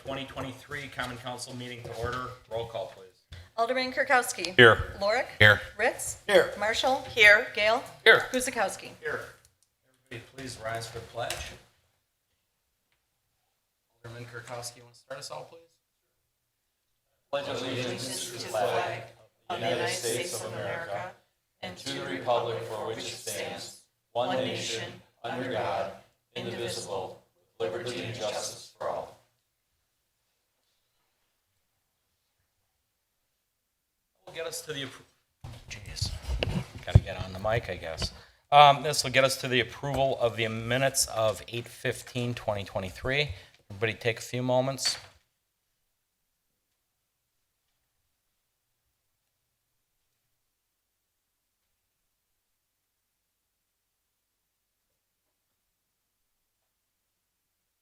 2023 Common Council meeting to order. Roll call, please. Alderman Kirkowski. Here. Lorick. Here. Ritz. Here. Marshall. Here. Gale. Here. Guzekowski. Here. Everybody please rise for the pledge. Alderman Kirkowski, you want to start us all, please? Pledge allegiance to the flag of the United States of America and to the republic for which it stands, one nation, under God, indivisible, with liberty and justice for all. We'll get us to the got to get on the mic, I guess. This will get us to the approval of the minutes of 8/15/2023. Everybody take a few moments.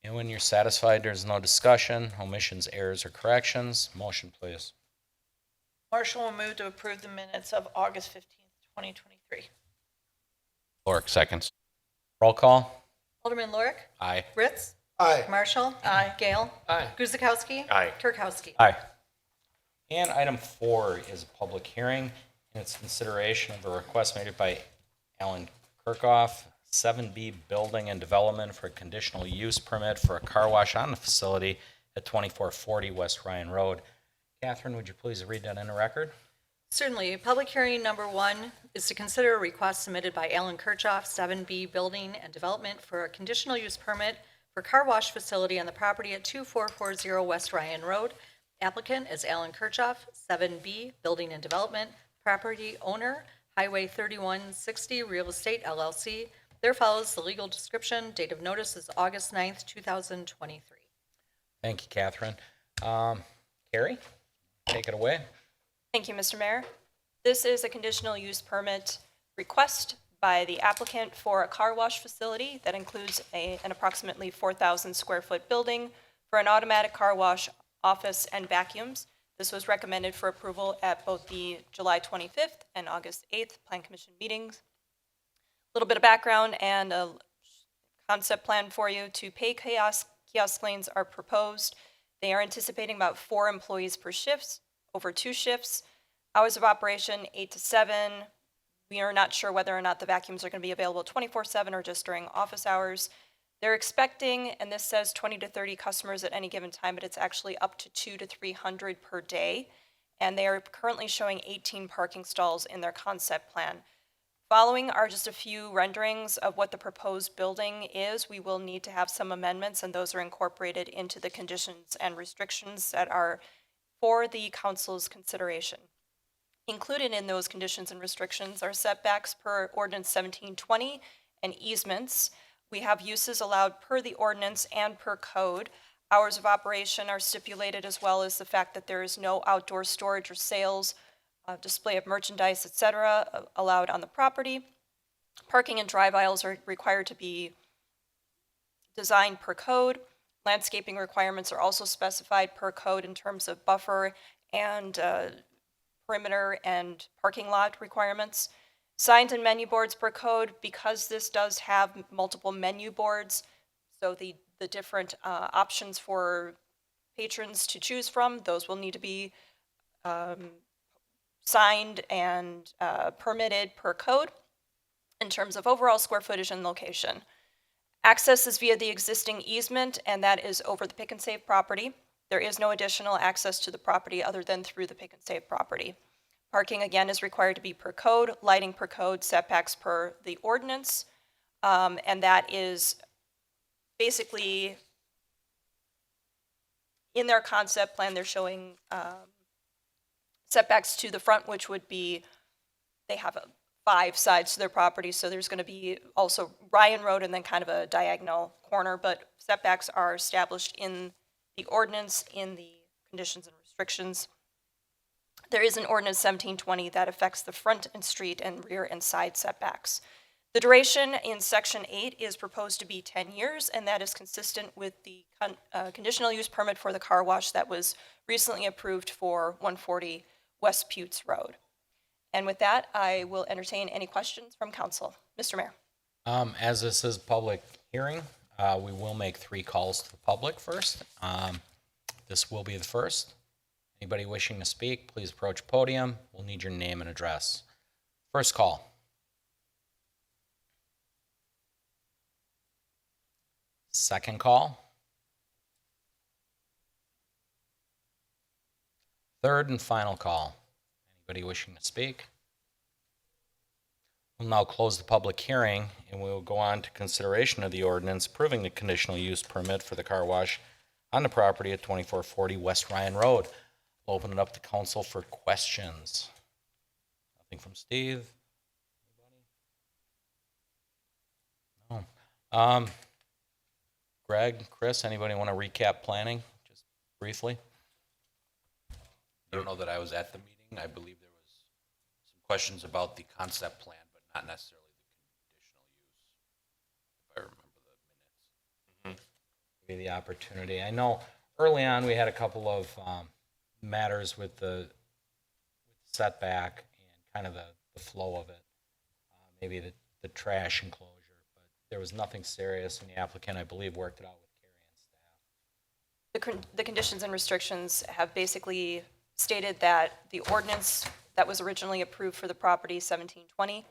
And when you're satisfied there's no discussion, omissions, errors, or corrections, motion please. Marshall will move to approve the minutes of August 15th, 2023. Lorick seconds. Roll call. Alderman Lorick. Aye. Ritz. Aye. Marshall. Aye. Gale. Aye. Guzekowski. Aye. Kirkowski. Aye. And item 4 is a public hearing, and it's consideration of a request made by Alan Kirkhoff, 7B Building and Development for a conditional use permit for a car wash on the facility at 2440 West Ryan Road. Catherine, would you please read that in the record? Certainly. Public hearing number 1 is to consider a request submitted by Alan Kirchhoff, 7B Building and Development for a conditional use permit for car wash facility on the property at 2440 West Ryan Road. Applicant is Alan Kirchhoff, 7B Building and Development, property owner, Highway 3160 Real Estate LLC. There follows the legal description. Date of notice is August 9th, 2023. Thank you, Catherine. Carrie, take it away. Thank you, Mr. Mayor. This is a conditional use permit request by the applicant for a car wash facility that includes an approximately 4,000 square foot building for an automatic car wash, office, and vacuums. This was recommended for approval at both the July 25th and August 8th Plan Commission meetings. A little bit of background and a concept plan for you. Two pay kiosk lanes are proposed. They are anticipating about 4 employees per shift over 2 shifts. Hours of operation 8 to 7. We are not sure whether or not the vacuums are going to be available 24/7 or just during office hours. They're expecting, and this says 20 to 30 customers at any given time, but it's actually up to 200 to 300 per day. And they are currently showing 18 parking stalls in their concept plan. Following are just a few renderings of what the proposed building is. We will need to have some amendments, and those are incorporated into the conditions and restrictions that are for the council's consideration. Included in those conditions and restrictions are setbacks per ordinance 1720 and easements. We have uses allowed per the ordinance and per code. Hours of operation are stipulated, as well as the fact that there is no outdoor storage or sales, display of merchandise, etc., allowed on the property. Parking and drive aisles are required to be designed per code. Landscaping requirements are also specified per code in terms of buffer and perimeter and parking lot requirements. Signs and menu boards per code, because this does have multiple menu boards, so the different options for patrons to choose from, those will need to be signed and permitted per code in terms of overall square footage and location. Access is via the existing easement, and that is over the Pick and Save property. There is no additional access to the property other than through the Pick and Save property. Parking, again, is required to be per code, lighting per code, setbacks per the ordinance, and that is basically in their concept plan. They're showing setbacks to the front, which would be, they have 5 sides to their property, so there's going to be also Ryan Road and then kind of a diagonal corner, but setbacks are established in the ordinance, in the conditions and restrictions. There is an ordinance 1720 that affects the front and street and rear and side setbacks. The duration in section 8 is proposed to be 10 years, and that is consistent with the conditional use permit for the car wash that was recently approved for 140 West Putes Road. And with that, I will entertain any questions from council. Mr. Mayor. As this is a public hearing, we will make 3 calls to the public first. This will be the first. Anybody wishing to speak, please approach podium. We'll need your name and address. First call. Second call. Third and final call. Anybody wishing to speak? We'll now close the public hearing, and we will go on to consideration of the ordinance approving the conditional use permit for the car wash on the property at 2440 West Ryan Road. We'll open it up to council for questions. Nothing from Steve? Anybody? No. Greg, Chris, anybody want to recap planning, just briefly? I don't know that I was at the meeting. I believe there was some questions about the concept plan, but not necessarily the conditional use, if I remember the minutes. Give you the opportunity. I know early on, we had a couple of matters with the setback and kind of the flow of it. Maybe the trash enclosure, but there was nothing serious, and the applicant, I believe, worked it out with Carrie and staff. The conditions and restrictions have basically stated that the ordinance that was originally approved for the property, 1720,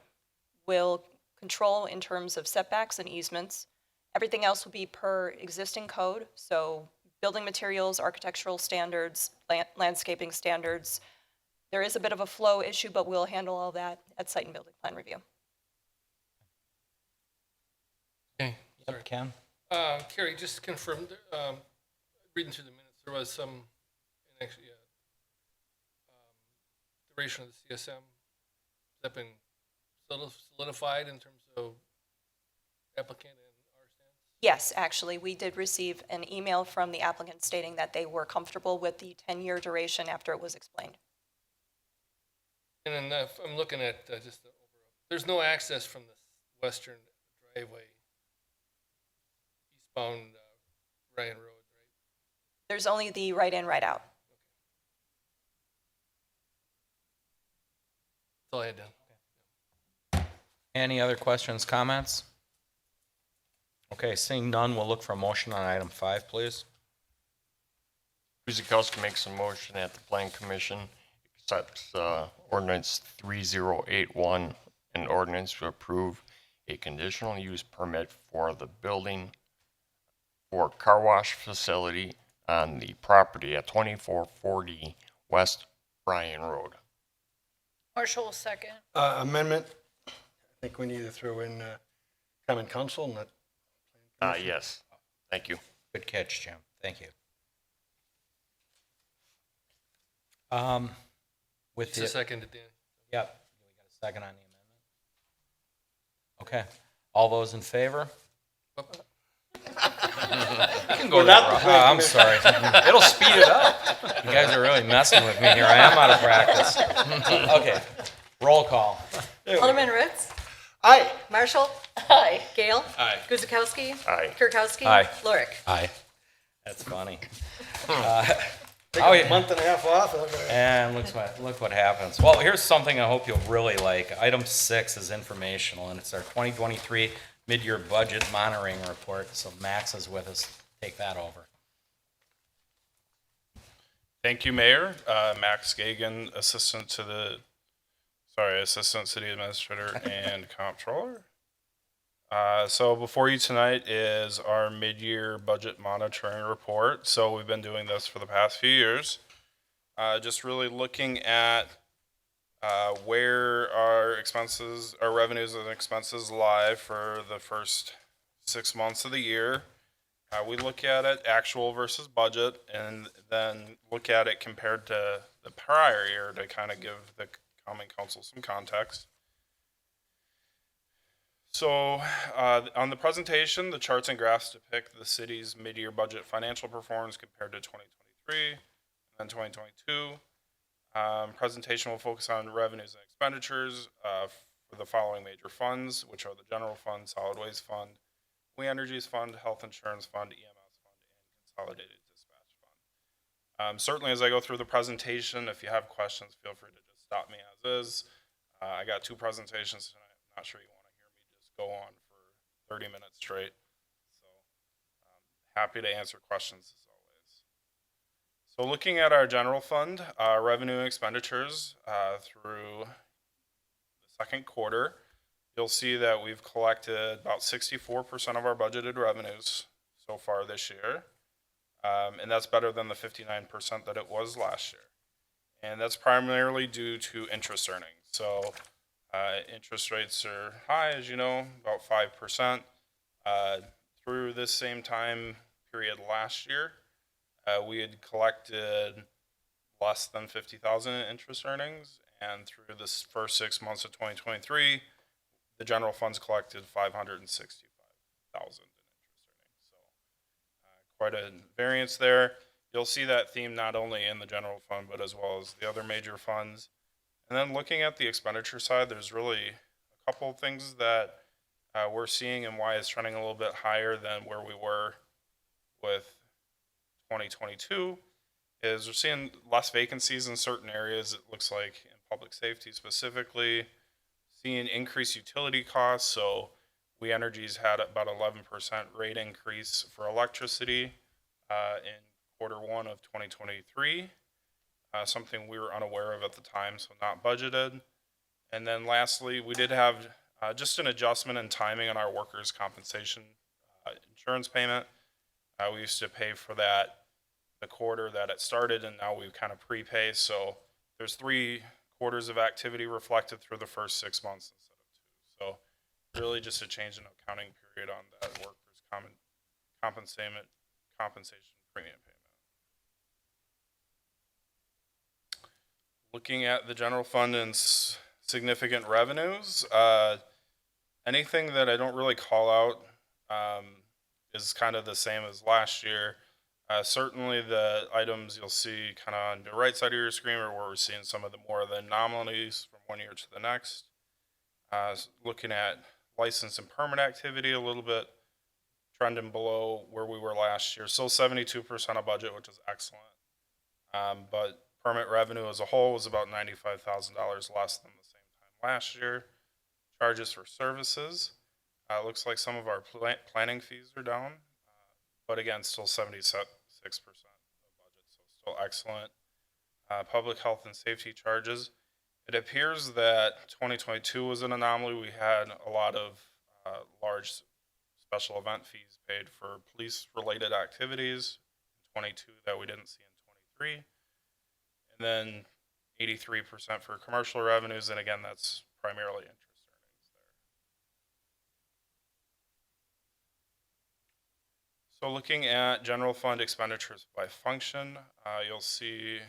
will control in terms of setbacks and easements. Everything else will be per existing code, so building materials, architectural standards, landscaping standards. There is a bit of a flow issue, but we'll handle all that at site and building plan review. Okay, sorry. Yep, Ken? Carrie, just to confirm, reading through the minutes, there was some, actually, duration of the CSM. Has that been solidified in terms of applicant and our stance? Yes, actually, we did receive an email from the applicant stating that they were comfortable with the 10-year duration after it was explained. And then if I'm looking at just the overall, there's no access from the western driveway, eastbound Ryan Road, right? There's only the right in, right out. That's all I had done. Any other questions, comments? Okay, seeing none, we'll look for a motion on item 5, please. Guzekowski makes a motion at the Plan Commission, accepts ordinance 3081, an ordinance to approve a conditional use permit for the building for car wash facility on the property at 2440 West Bryan Road. Marshall will second. Amendment, I think we need to throw in common council, not. Yes, thank you. Good catch, Jim. Thank you. With It's a the, second at the end. yep, we got a second on the amendment? Okay, all those in favor? You can go Without that the route. I'm sorry. It'll speed it up. You guys are really messing with me here. I am out of practice. Okay, roll call. Alderman Ritz? Aye. Marshall? Aye. Gale? Aye. Guzekowski? Aye. Kirkowski? Aye. Lorick? Aye. That's funny. Take Oh, a yeah. month and a half off. And look what happens. Well, here's something I hope you'll really like. Item 6 is informational, and it's our 2023 mid-year budget monitoring report. So Max is with us. Take that over. Thank you, Mayor. Max Gagan, Assistant City Administrator and Comptroller. So before you tonight is our mid-year budget monitoring report. So we've been doing this for the past few years. Just really looking at where our revenues and expenses lie for the first 6 months of the year. We look at it actual versus budget, and then look at it compared to the prior year to kind of give the Common Council some context. So on the presentation, the charts and graphs depict the city's mid-year budget financial performance compared to 2023 and then 2022. Presentation will focus on revenues and expenditures for the following major funds, which are the General Fund, Solid Waste Fund, We Energies Fund, Health Insurance Fund, EMS Fund, and Consolidated Dispatch Fund. Certainly as I go through the presentation, if you have questions, feel free to just stop me as is. I got 2 presentations tonight. I'm not sure you want to hear me just go on for 30 minutes straight. So happy to answer questions as always. So looking at our general fund, revenue and expenditures through the second quarter, you'll see that we've collected about 64% of our budgeted revenues so far this year. And that's better than the 59% that it was last year. And that's primarily due to interest earnings. So interest rates are high, as you know, about 5%. Through this same time period last year, we had collected less than 50,000 in interest earnings, and through this first 6 months of 2023, the general funds collected 565,000 in interest earnings. So quite a variance there. You'll see that theme not only in the general fund, but as well as the other major funds. And then looking at the expenditure side, there's really a couple of things that we're seeing and why it's trending a little bit higher than where we were with 2022 is we're seeing less vacancies in certain areas. It looks like in public safety specifically, seeing increased utility costs. So We Energies had about 11% rate increase for electricity in Q1 of 2023, something we were unaware of at the time, so not budgeted. And then lastly, we did have just an adjustment in timing on our workers' compensation insurance payment. We used to pay for that the quarter that it started, and now we kind of prepay. So there's 3 quarters of activity reflected through the first 6 months instead of 2. So really just a change in accounting period on that workers' compensation premium payment. Looking at the general fund and significant revenues, anything that I don't really call out is kind of the same as last year. Certainly the items you'll see kind of on the right side of your screen are where we're seeing some of the more of the anomalies from one year to the next. Looking at license and permit activity a little bit, trending below where we were last year. Still 72% of budget, which is excellent. But permit revenue as a whole was about $95,000 less than the same time last year. Charges for services. Looks like some of our planning fees are down, but again, still 76% of budget, so still excellent. Public health and safety charges. It appears that 2022 was an anomaly. We had a lot of large special event fees paid for police-related activities in 22 that we didn't see in 23. And then 83% for commercial revenues, and again, that's primarily interest earnings there. So looking at general fund expenditures by function, you'll see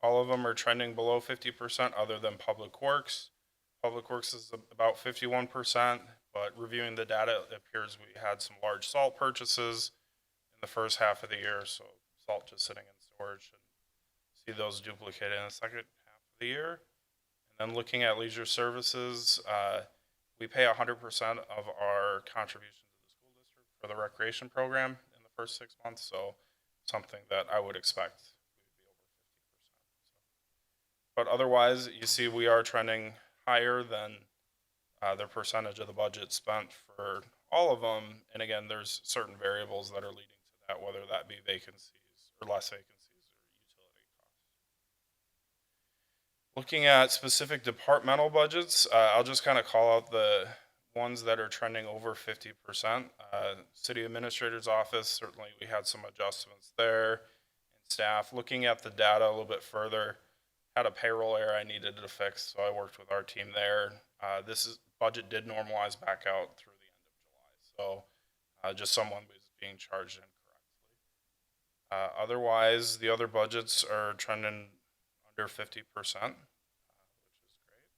all of them are trending below 50% other than Public Works. Public Works is about 51%, but reviewing the data, it appears we had some large salt purchases in the first half of the year, so salt just sitting in storage. See those duplicated in the second half of the year. And then looking at leisure services, we pay 100% of our contribution to the school district for the recreation program in the first 6 months, so something that I would expect we would be over 50%. But otherwise, you see we are trending higher than the percentage of the budget spent for all of them. And again, there's certain variables that are leading to that, whether that be vacancies or less vacancies. Looking at specific departmental budgets, I'll just kind of call out the ones that are trending over 50%. City Administrator's Office, certainly we had some adjustments there. And staff, looking at the data a little bit further, had a payroll error I needed to fix, so I worked with our team there. This budget did normalize back out through the end of July, so just someone was being charged incorrectly. Otherwise, the other budgets are trending under 50%, which is great.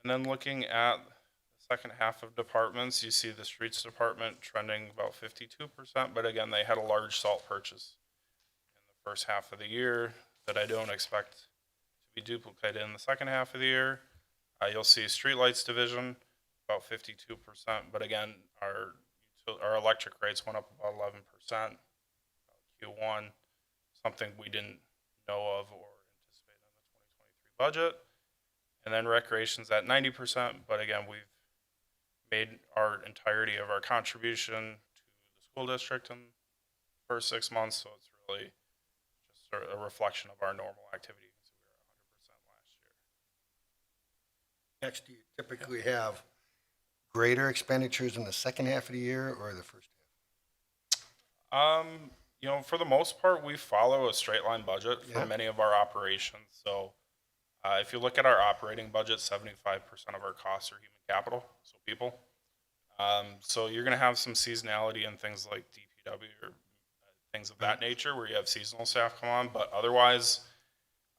And then looking at the second half of departments, you see the streets department trending about 52%, but again, they had a large salt purchase in the first half of the year that I don't expect to be duplicated in the second half of the year. You'll see streetlights division about 52%, but again, our electric rates went up about 11% Q1, something we didn't know of or anticipate in the 2023 budget. And then recreation's at 90%, but again, we've made our entirety of our contribution to the school district in first 6 months, so it's really just a reflection of our normal activity. So we were 100% last year. Next, do you typically have greater expenditures in the second half of the year or the first half? You know, for the most part, we follow a straight line budget for Yeah. many of our operations. So, if you look at our operating budget, 75% of our costs are human capital, so people. So you're gonna have some seasonality in things like DPW or things of that nature where you have seasonal staff come on, but otherwise,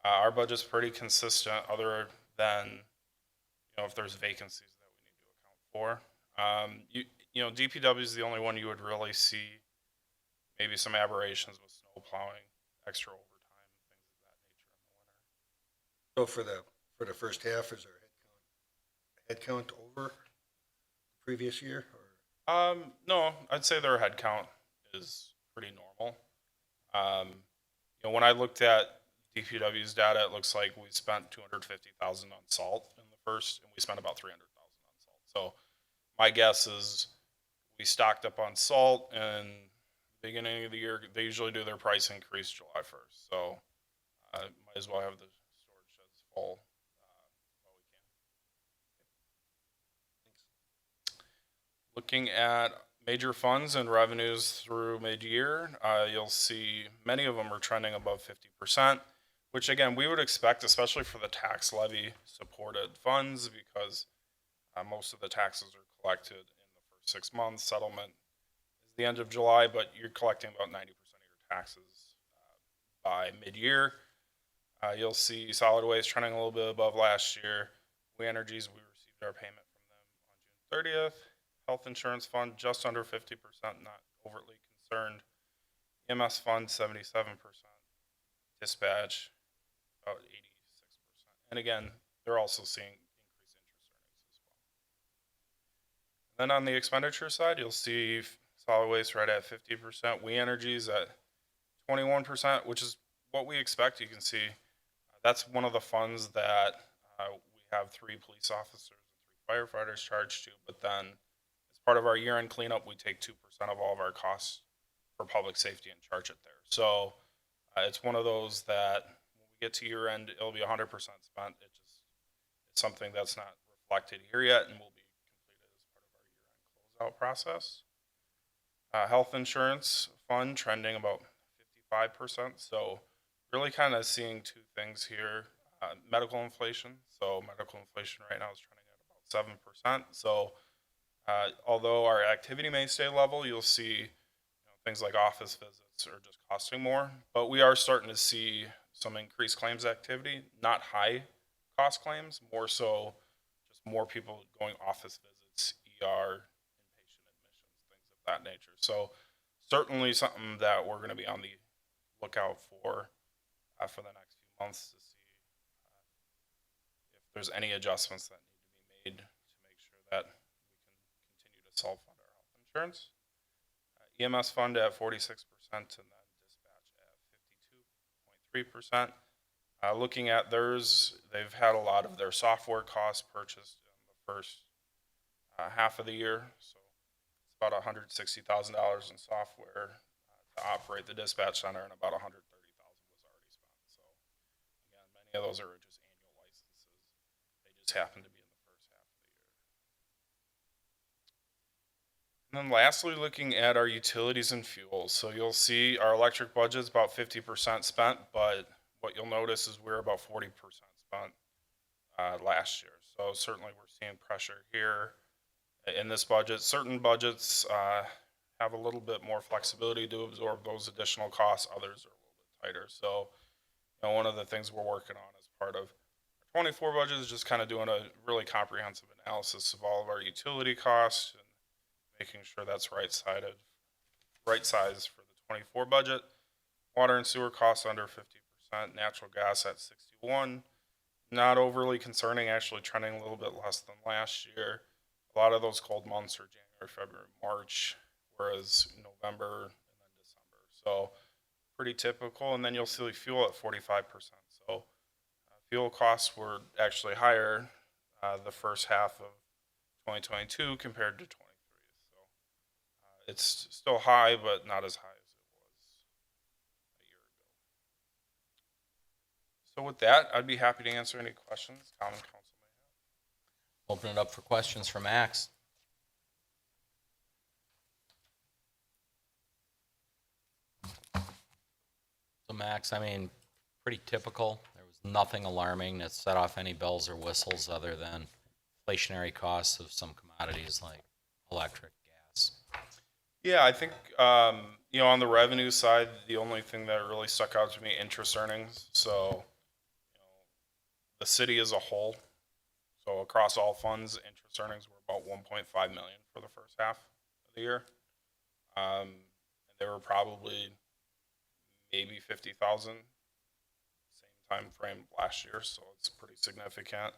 our budget's pretty consistent other than, you know, if there's vacancies that we need to account for. You know, DPW is the only one you would really see maybe some aberrations with snow plowing, extra overtime, things of that nature in the winter. So for the first half, is our head count over the previous year? Or No, I'd say their head count is pretty normal. You know, when I looked at DPW's data, it looks like we spent 250,000 on salt in the first, and we spent about 300,000 on salt. So my guess is we stocked up on salt and beginning of the year. They usually do their price increase July 1st. So might as well have the storage sheds full while we can. Looking at major funds and revenues through mid-year, you'll see many of them are trending above 50%, which again, we would expect, especially for the tax levy supported funds, because most of the taxes are collected in the first 6 months. Settlement is the end of July, but you're collecting about 90% of your taxes by mid-year. You'll see solid waste trending a little bit above last year. We Energies, we received our payment from them on June 30th. Health insurance fund just under 50%, not overtly concerned. EMS fund 77%. Dispatch about 86%. And again, they're also seeing increased interest earnings as well. Then on the expenditure side, you'll see solid waste right at 50%. We Energies at 21%, which is what we expect. You can see that's one of the funds that we have 3 police officers and 3 firefighters charged to, but then part of our year-end cleanup, we take 2% of all of our costs for public safety and charge it there. So it's one of those that when we get to year-end, it'll be 100% spent. It's something that's not reflected here yet and will be completed as part of our year-end closeout process. Health insurance fund trending about 55%. So really kind of seeing 2 things here. Medical inflation. So medical inflation right now is trending at about 7%. So although our activity may stay level, you'll see things like office visits are just costing more. But we are starting to see some increased claims activity, not high cost claims, more so just more people going office visits, ER, inpatient admissions, things of that nature. So certainly something that we're going to be on the lookout for the next few months to see if there's any adjustments that need to be made to make sure that self-fund our health insurance. EMS fund at 46% and then dispatch at 52.3%. Looking at theirs, they've had a lot of their software costs purchased in the first half of the year. So it's about $160,000 in software to operate the dispatch center, and about $130,000 was already spent. So again, many of those are just annual licenses. They just happen to be in the first half of the year. And then lastly, looking at our utilities and fuels. So you'll see our electric budget is about 50% spent, but what you'll notice is we're about 40% spent last year. So certainly we're seeing pressure here in this budget. Certain budgets have a little bit more flexibility to absorb those additional costs. Others are a little bit tighter. So one of the things we're working on as part of our 24 budget is just kind of doing a really comprehensive analysis of all of our utility costs and making sure that's right size for the 24 budget. Water and sewer costs under 50%, natural gas at 61. Not overly concerning, actually trending a little bit less than last year. A lot of those cold months are January, February, March, whereas November and then December. So pretty typical. And then you'll see fuel at 45%. So fuel costs were actually higher the first half of 2022 compared to 23. So it's still high, but not as high as it was So with that, I'd be happy to answer any questions common council may have. Open it up for questions for Max. So Max, I mean, pretty typical. There was nothing alarming that set off any bells or whistles other than inflationary costs of some commodities like electric, gas. Yeah, I think, on the revenue side, the only thing that really stuck out to me, interest earnings. So, the city as a whole, so across all funds, interest earnings were about 1.5 million for the first half of the year. And they were probably maybe 50,000, same time frame last year, so it's pretty significant.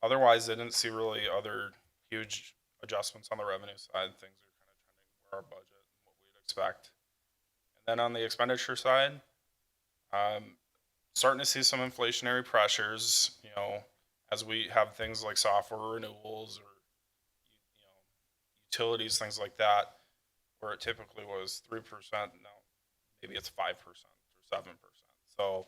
Otherwise, I didn't see really other huge adjustments on the revenue side. Things are kind of trending where our budget and what we'd expect. And then on the expenditure side, starting to see some inflationary pressures, as we have things like software renewals or, utilities, things like that, where it typically was 3%, now maybe it's 5% or 7%. So,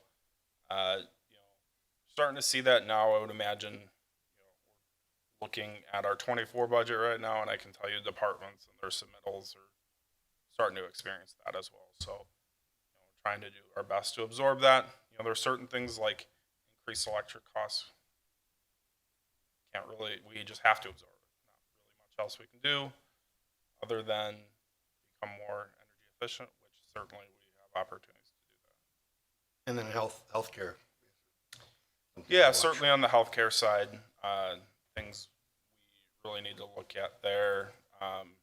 starting to see that now. I would imagine, we're looking at our 24 budget right now, and I can tell you departments and their submittals are starting to experience that as well. So, trying to do our best to absorb that. There are certain things like increased electric costs. We just have to absorb it. Not really much else we can do other than become more energy efficient, which certainly we have opportunities to do that. And then healthcare. Yeah, certainly on the healthcare side, things we really need to look at there from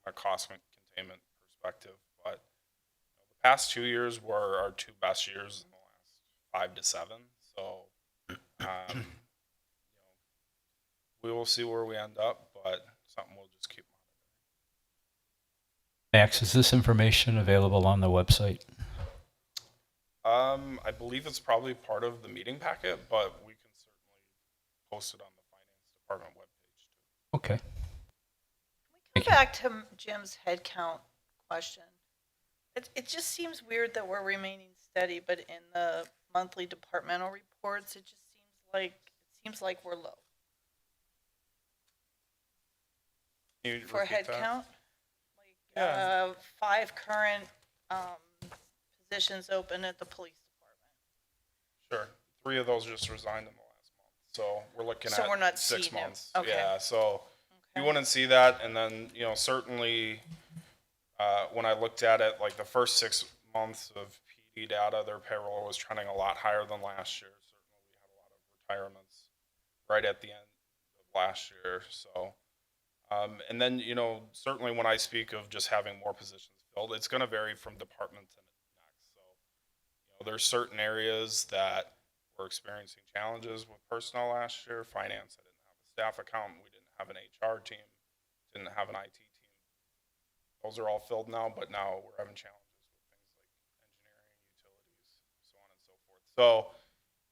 a cost containment perspective. But the past 2 years were our two best years in the last 5 to 7. So we will see where we end up, but something we'll just keep monitoring. Max, is this information available on the website? I believe it's probably part of the meeting packet, but we can certainly post it on the finance department webpage too. Okay. Can we go back to Jim's headcount question? It just seems weird that we're remaining steady, but in the monthly departmental reports, it just seems like we're low. Can you For repeat that? headcount? Yeah. 5 current positions open at the police department. Sure. 3 of those just resigned in the last month. So we're looking So at we're not 6 seeing it. months. Okay. Yeah, so you Okay. wouldn't see that. And then, certainly when I looked at it, like the first 6 months of PD data, their payroll was trending a lot higher than last year. Certainly we had a lot of retirements right at the end of last year. So, and then, certainly when I speak of just having more positions filled, it's going to vary from department to next. So, there's certain areas that were experiencing challenges with personnel last year. Finance, I didn't have a staff accountant. We didn't have an HR team. Didn't have an IT team. Those are all filled now, but now we're having challenges with things like engineering, utilities, so on and so forth. So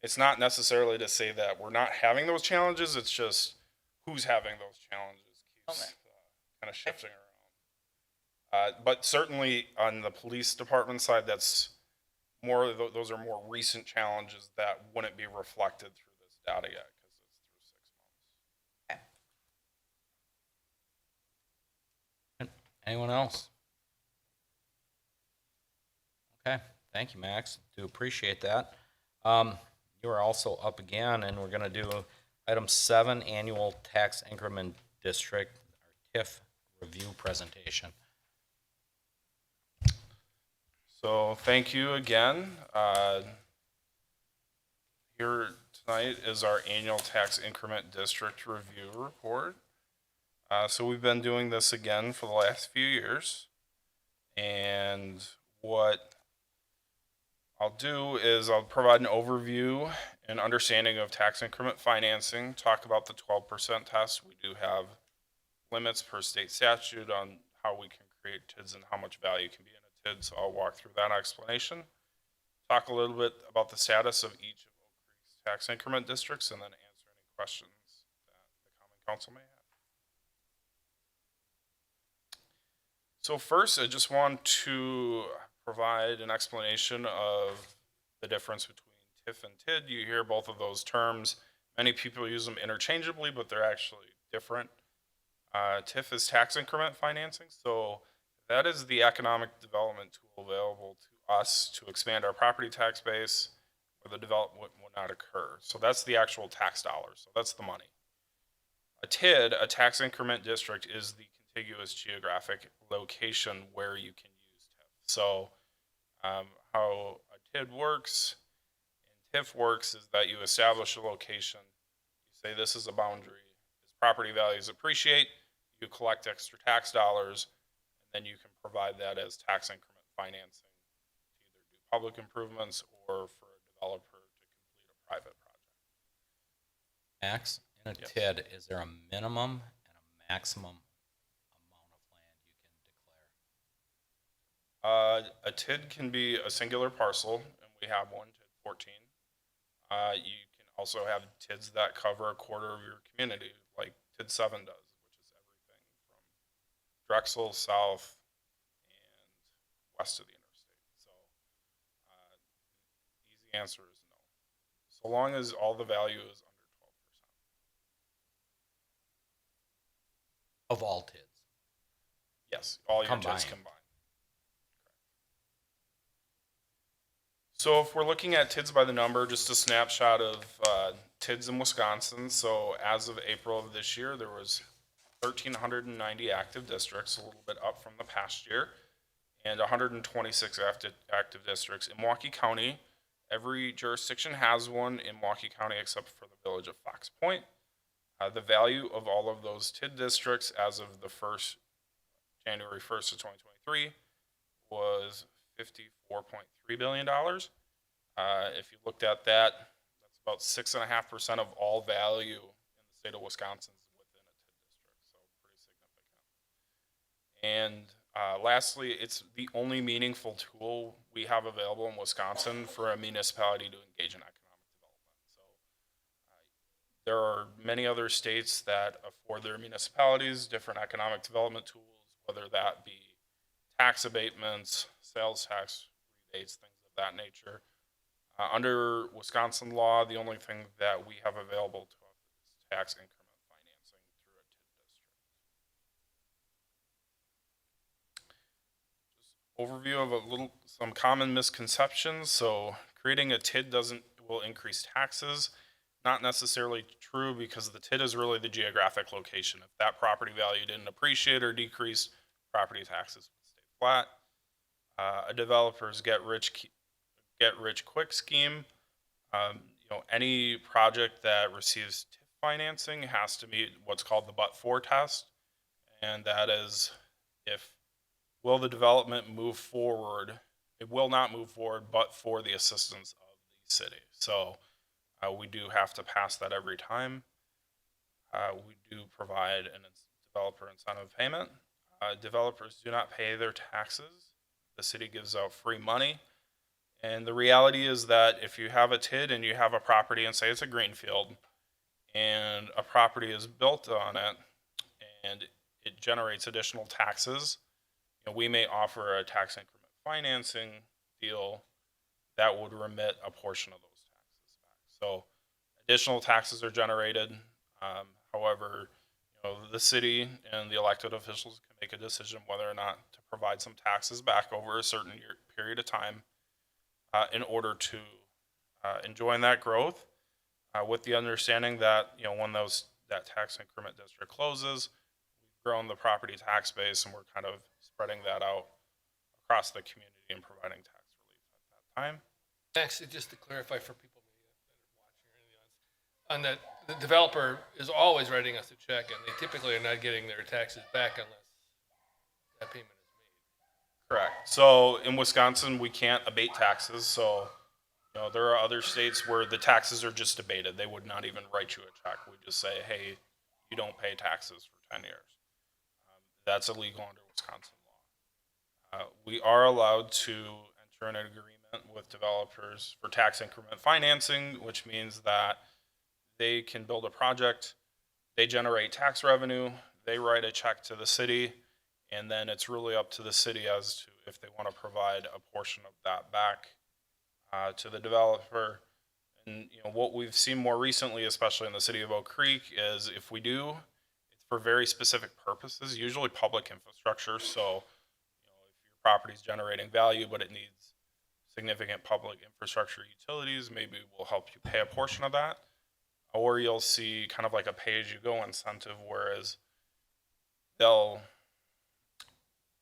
it's not necessarily to say that we're not having those challenges. It's just who's having those challenges keeps kind of shifting around. But certainly on the police department side, that's more, those are more recent challenges that wouldn't be reflected through this data yet because it's through 6 months. Anyone else? Okay, thank you, Max. Do appreciate that. You are also up again, and we're gonna do item 7, annual tax increment district, our TIF review presentation. So thank you again. Here tonight is our annual tax increment district review report. So we've been doing this again for the last few years. And what I'll do is I'll provide an overview and understanding of tax increment financing, talk about the 12% test. We do have limits per state statute on how we can create TIDs and how much value can be in a TID. So I'll walk through that explanation. Talk a little bit about the status of each of Oak Creek's tax increment districts and then answer any questions that the Common Council may have. So first, I just want to provide an explanation of the difference between TIF and TID. You hear both of those terms. Many people use them interchangeably, but they're actually different. TIF is tax increment financing, so that is the economic development tool available to us to expand our property tax base where the development will not occur. So that's the actual tax dollars, so that's the money. A TID, a tax increment district, is the contiguous geographic location where you can use TIF. So how a TID works and TIF works is that you establish a location, you say this is a boundary, as property values appreciate, you collect extra tax dollars, and then you can provide that as tax increment financing to either do public improvements or for a developer to complete a private project. Max, in a Yes. TID, is there a minimum and a maximum amount of land you can declare? A TID can be a singular parcel, and we have one, TID 14. You can also have TIDs that cover a quarter of your community, like TID 7 does, which is everything from Drexel south and west of the interstate. So, the easy answer is no. So long as all the value is under 12%. Of all TIDs? Yes, all your Combined. TIDs combined. So if we're looking at TIDs by the number, just a snapshot of TIDs in Wisconsin. So as of April of this year, there was 1,390 active districts, a little bit up from the past year, and 126 active districts in Milwaukee County. Every jurisdiction has one in Milwaukee County except for the village of Fox Point. The value of all of those TID districts as of the January 1st of 2023 was $54.3 billion. If you looked at that, that's about 6.5% of all value in the state of Wisconsin is within a TID district, so pretty significant. And lastly, it's the only meaningful tool we have available in Wisconsin for a municipality to engage in economic development. So there are many other states that afford their municipalities different economic development tools, whether that be tax abatements, sales tax rebates, things of that nature. Under Wisconsin law, the only thing that we have available to us is tax increment financing through a TID district. Just overview of some common misconceptions. So creating a TID will increase taxes. Not necessarily true, because the TID is really the geographic location. If that property value didn't appreciate or decrease, property taxes would stay flat. A developer's get rich quick scheme. Any project that receives TIF financing has to meet what's called the but-for test, and that is, will the development move forward? It will not move forward, but for the assistance of the city. So we do have to pass that every time. We do provide a developer incentive payment. Developers do not pay their taxes. The city gives out free money. And the reality is that if you have a TID and you have a property, and say it's a greenfield, and a property is built on it, and it generates additional taxes, we may offer a tax increment financing deal that would remit a portion of those taxes back. So additional taxes are generated. However, the city and the elected officials can make a decision whether or not to provide some taxes back over a certain period of time in order to enjoy that growth, with the understanding that when that tax increment district closes, we've grown the property tax base, and we're kind of spreading that out across the community and providing tax relief at that time. Actually, just to clarify for people that are watching or in the audience, on that, the developer is always writing us a check, and they typically are not getting their taxes back unless that payment is made. Correct. So in Wisconsin, we can't abate taxes. So, there are other states where the taxes are just abated. They would not even write you a check. We just say, hey, you don't pay taxes for 10 years. That's illegal under Wisconsin law. We are allowed to enter an agreement with developers for tax increment financing, which means that they can build a project, they generate tax revenue, they write a check to the city, and then it's really up to the city as to if they want to provide a portion of that back to the developer. And, what we've seen more recently, especially in the city of Oak Creek, is if we do, it's for very specific purposes, usually public infrastructure. So, if your property's generating value, but it needs significant public infrastructure utilities, maybe we'll help you pay a portion of that. Or you'll see kind of like a pay-as-you-go incentive, whereas they'll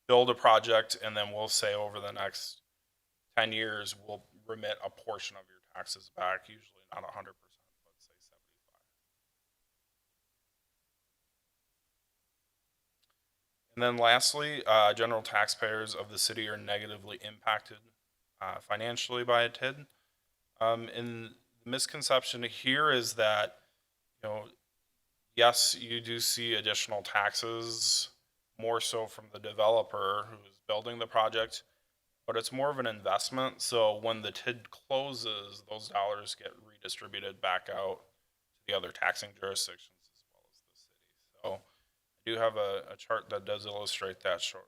build a project and then we'll say over the next 10 years, we'll remit a portion of your taxes back, usually not 100%, but say 75. And then lastly, general taxpayers of the city are negatively impacted financially by a TID. And the misconception here is that, yes, you do see additional taxes, more so from the developer who's building the project, but it's more of an investment. So when the TID closes, those dollars get redistributed back out to the other taxing jurisdictions as well as the city. So I do have a chart that does illustrate that shortly.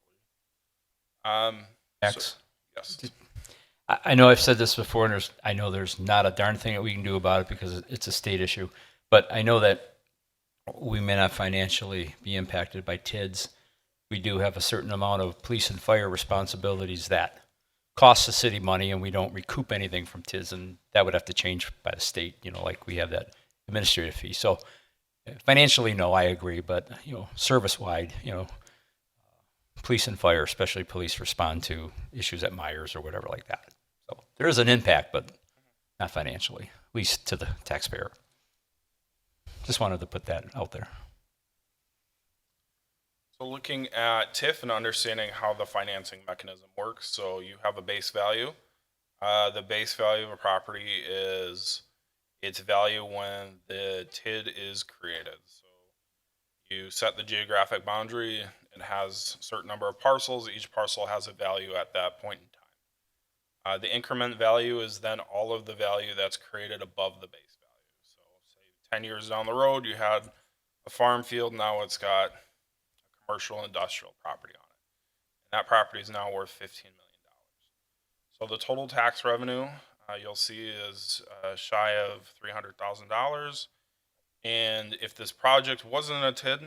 Max, Yes. I know I've said this before, and I know there's not a darn thing that we can do about it because it's a state issue. But I know that we may not financially be impacted by TIDs. We do have a certain amount of police and fire responsibilities that cost the city money, and we don't recoup anything from TIDs, and that would have to change by the state, like we have that administrative fee. So financially, no, I agree, but, service-wide, police and fire, especially police, respond to issues at Myers or whatever like that. So there is an impact, but not financially, at least to the taxpayer. Just wanted to put that out there. So looking at TIF and understanding how the financing mechanism works, so you have a base value. The base value of a property is its value when the TID is created. So you set the geographic boundary. It has a certain number of parcels. Each parcel has a value at that point in time. The increment value is then all of the value that's created above the base value. So say 10 years down the road, you had a farm field. Now it's got a commercial industrial property on it. And that property is now worth $15 million. So the total tax revenue you'll see is shy of $300,000. And if this project wasn't a TID,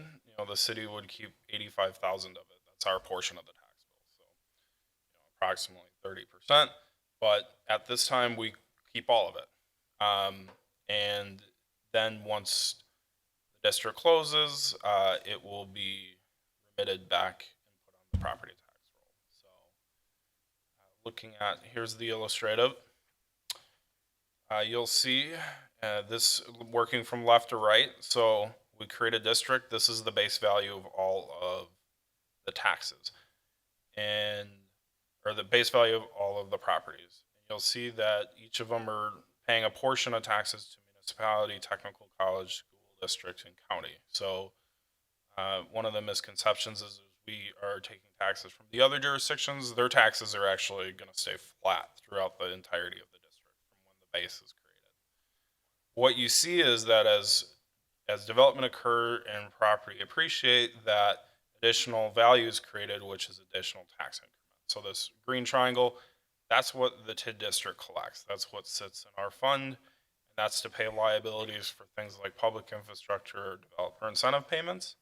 the city would keep $85,000 of it. That's our portion of the tax bill. So, approximately 30%. But at this time, we keep all of it. And then once the district closes, it will be remitted back and put on the property tax roll. So, looking at, here's the illustrative. You'll see this working from left to right. So we create a district. This is the base value of all of the taxes, or the base value of all of the properties. You'll see that each of them are paying a portion of taxes to municipality, technical college, school district, and county. So one of the misconceptions is we are taking taxes from the other jurisdictions. Their taxes are actually going to stay flat throughout the entirety of the district from when the base is created. What you see is that as development occur and property appreciate, that additional value is created, which is additional tax increment. So this green triangle, that's what the TID district collects. That's what sits in our fund. And that's to pay liabilities for things like public infrastructure or developer incentive payments.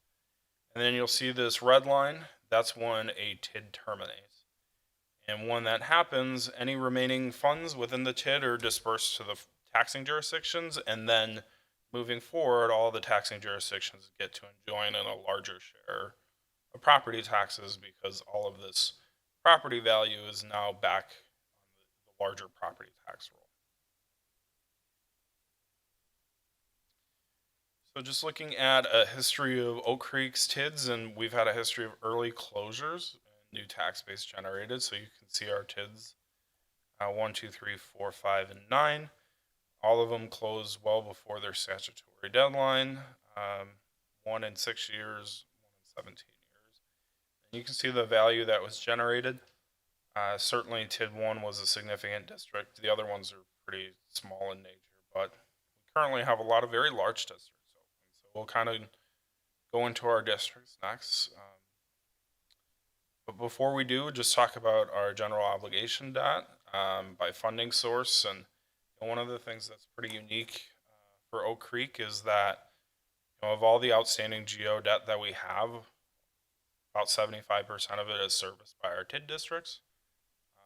And then you'll see this red line, that's when a TID terminates. And when that happens, any remaining funds within the TID are dispersed to the taxing jurisdictions, and then moving forward, all the taxing jurisdictions get to join in a larger share of property taxes because all of this property value is now back on the larger property tax roll. So just looking at a history of Oak Creek's TIDs, and we've had a history of early closures and new tax base generated. So you can see our TIDs 1, 2, 3, 4, 5, and 9. All of them close well before their statutory deadline. 1 in 6 years, 1 in 17 years. And you can see the value that was generated. Certainly TID 1 was a significant district. The other ones are pretty small in nature, but we currently have a lot of very large districts open. So we'll kind of go into our districts next. But before we do, just talk about our general obligation debt. by funding source. And one of the things that's pretty unique for Oak Creek is that, of all the outstanding GO debt that we have, about 75% of it is serviced by our TID districts.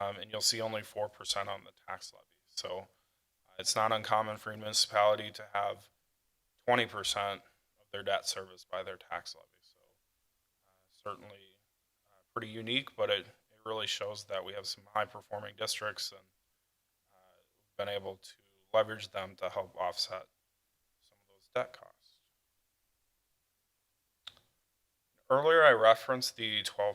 And you'll see only 4% on the tax levy. So it's not uncommon for a municipality to have 20% of their debt serviced by their tax levy. So certainly pretty unique, but it really shows that we have some high performing districts, and we've been able to leverage them to help offset some of those debt costs. Earlier, I referenced the 12%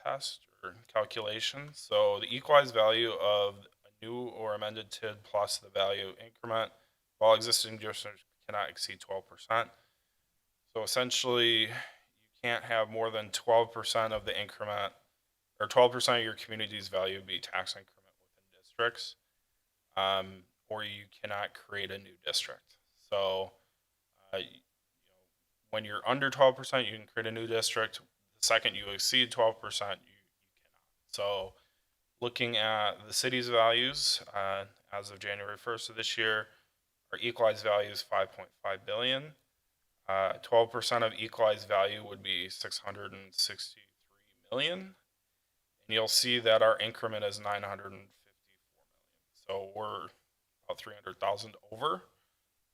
test or calculation. So the equalized value of a new or amended TID plus the value increment while existing districts cannot exceed 12%. So essentially, you can't have more than 12% of the increment, or 12% of your community's value be tax increment within districts, or you cannot create a new district. So when you're under 12%, you can create a new district. The second you exceed 12%, you cannot. So looking at the city's values as of January 1st of this year, our equalized value is 5.5 billion. 12% of equalized value would be 663 million. And you'll see that our increment is 954 million. So we're about 300,000 over.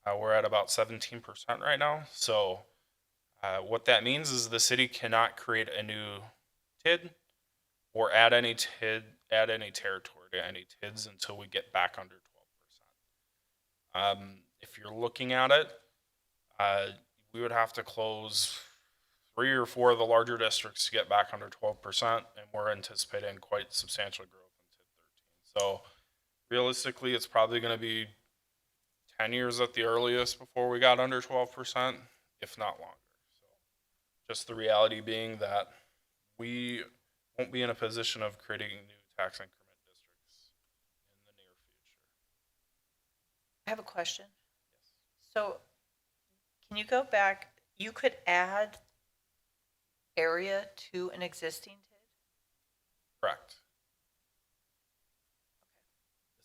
We're at about 17% right now. So what that means is the city cannot create a new TID or add any territory to any TIDs until we get back under 12%. If you're looking at it, we would have to close 3 or 4 of the larger districts to get back under 12%, and we're anticipating quite substantial growth in TID 13. So realistically, it's probably going to be 10 years at the earliest before we got under 12%, if not longer. So just the reality being that we won't be in a position of creating new tax increment districts in the near future. I have a question. So can you go back? You could add area to an existing TID? Correct.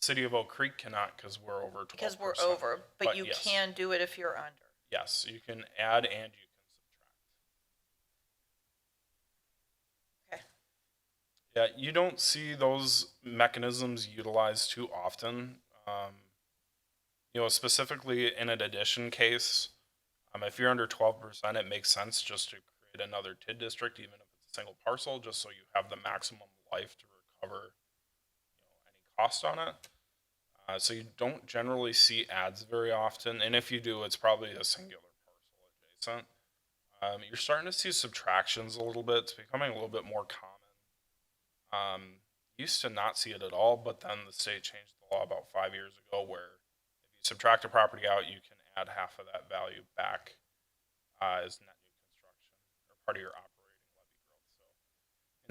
The city of Oak Creek cannot because we're over 12%. Because we're over, but you yes. can do it if you're under. Yes, you can add and you can subtract. Okay. Yeah, you don't see those mechanisms utilized too often. Specifically in an addition case, if you're under 12%, it makes sense just to create another TID district, even if it's a single parcel, just so you have the maximum life to recover any cost on it. So you don't generally see ads very often, and if you do, it's probably a singular parcel adjacent. You're starting to see subtractions a little bit. It's becoming a little bit more common. Used to not see it at all, but then the state changed the law about 5 years ago where if you subtract a property out, you can add half of that value back as net new construction or part of your operating levy growth.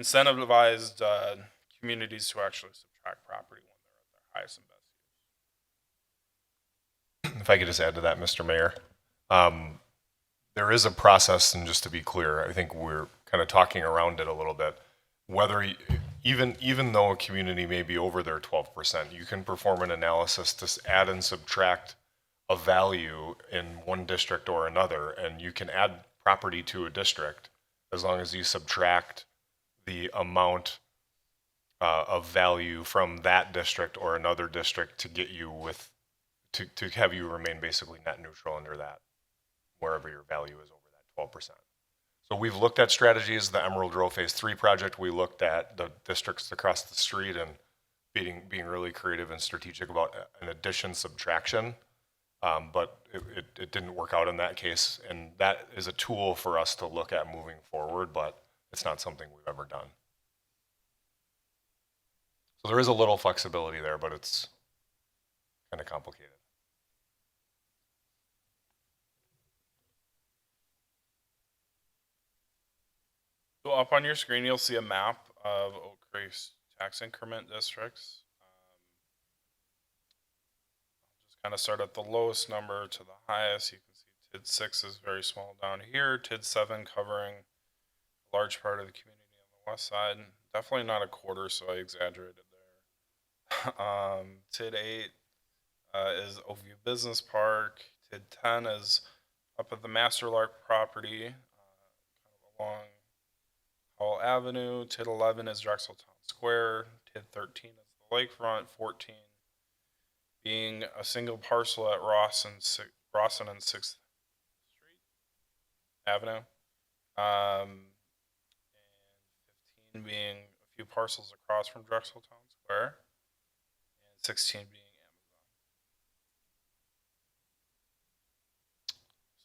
So incentivized communities to actually subtract property when they're at their highest and best use. If I could just add to that, Mr. Mayor, there is a process, and just to be clear, I think we're kind of talking around it a little bit. Whether even though a community may be over their 12%, you can perform an analysis to add and subtract a value in one district or another, and you can add property to a district as long as you subtract the amount of value from that district or another district to get you to have you remain basically net neutral under that, wherever your value is over that 12%. So we've looked at strategies. The Emerald Row Phase 3 project, we looked at the districts across the street and being really creative and strategic about an addition subtraction. But it didn't work out in that case. And that is a tool for us to look at moving forward, but it's not something we've ever done. So there is a little flexibility there, but it's kind of complicated. So up on your screen, you'll see a map of Oak Creek's tax increment districts. I'll just kind of start at the lowest number to the highest. You can see TID 6 is very small down here. TID 7 covering a large part of the community on the west side. Definitely not a quarter, so I exaggerated TID 8 is Oakview Business Park. TID 10 is up at the Master Lark property, kind of along Hall Avenue. TID 11 is Drexel Town Square. TID 13 is the lakefront. 14 being a single parcel at Rawson and 6th Street Avenue. And 15 being a few parcels across from Drexel Town Square. And 16 being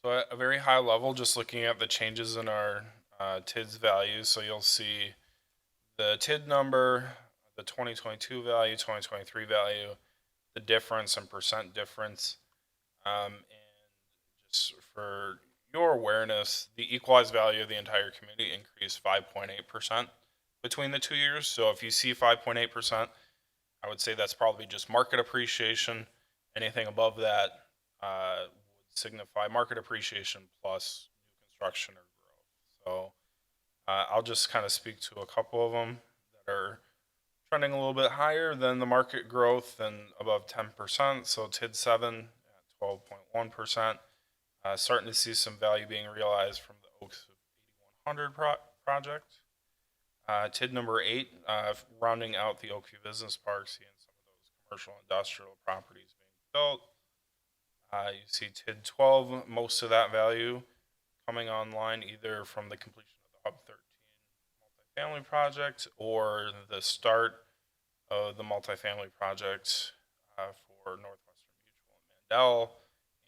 Amazon. So at a very high level, just looking at the changes in our TIDS values, so you'll see the TID number, the 2022 value, 2023 value, the difference and percent difference. And just for your awareness, the equalized value of the entire community increased 5.8% between the 2 years. So if you see 5.8%, I would say that's probably just market appreciation. Anything above that would signify market appreciation plus new construction or growth. So I'll just kind of speak to a couple of them that are trending a little bit higher than the market growth and above 10%. So TID 7 at 12.1%. Starting to see some value being realized from the Oaks of 8100 project. TID number 8, rounding out the Oakview Business Park, seeing some of those commercial industrial properties being built. You see TID 12, most of that value coming online either from the completion of the Hub 13 multifamily project or the start of the multifamily project for Northwestern Mutual and Mandel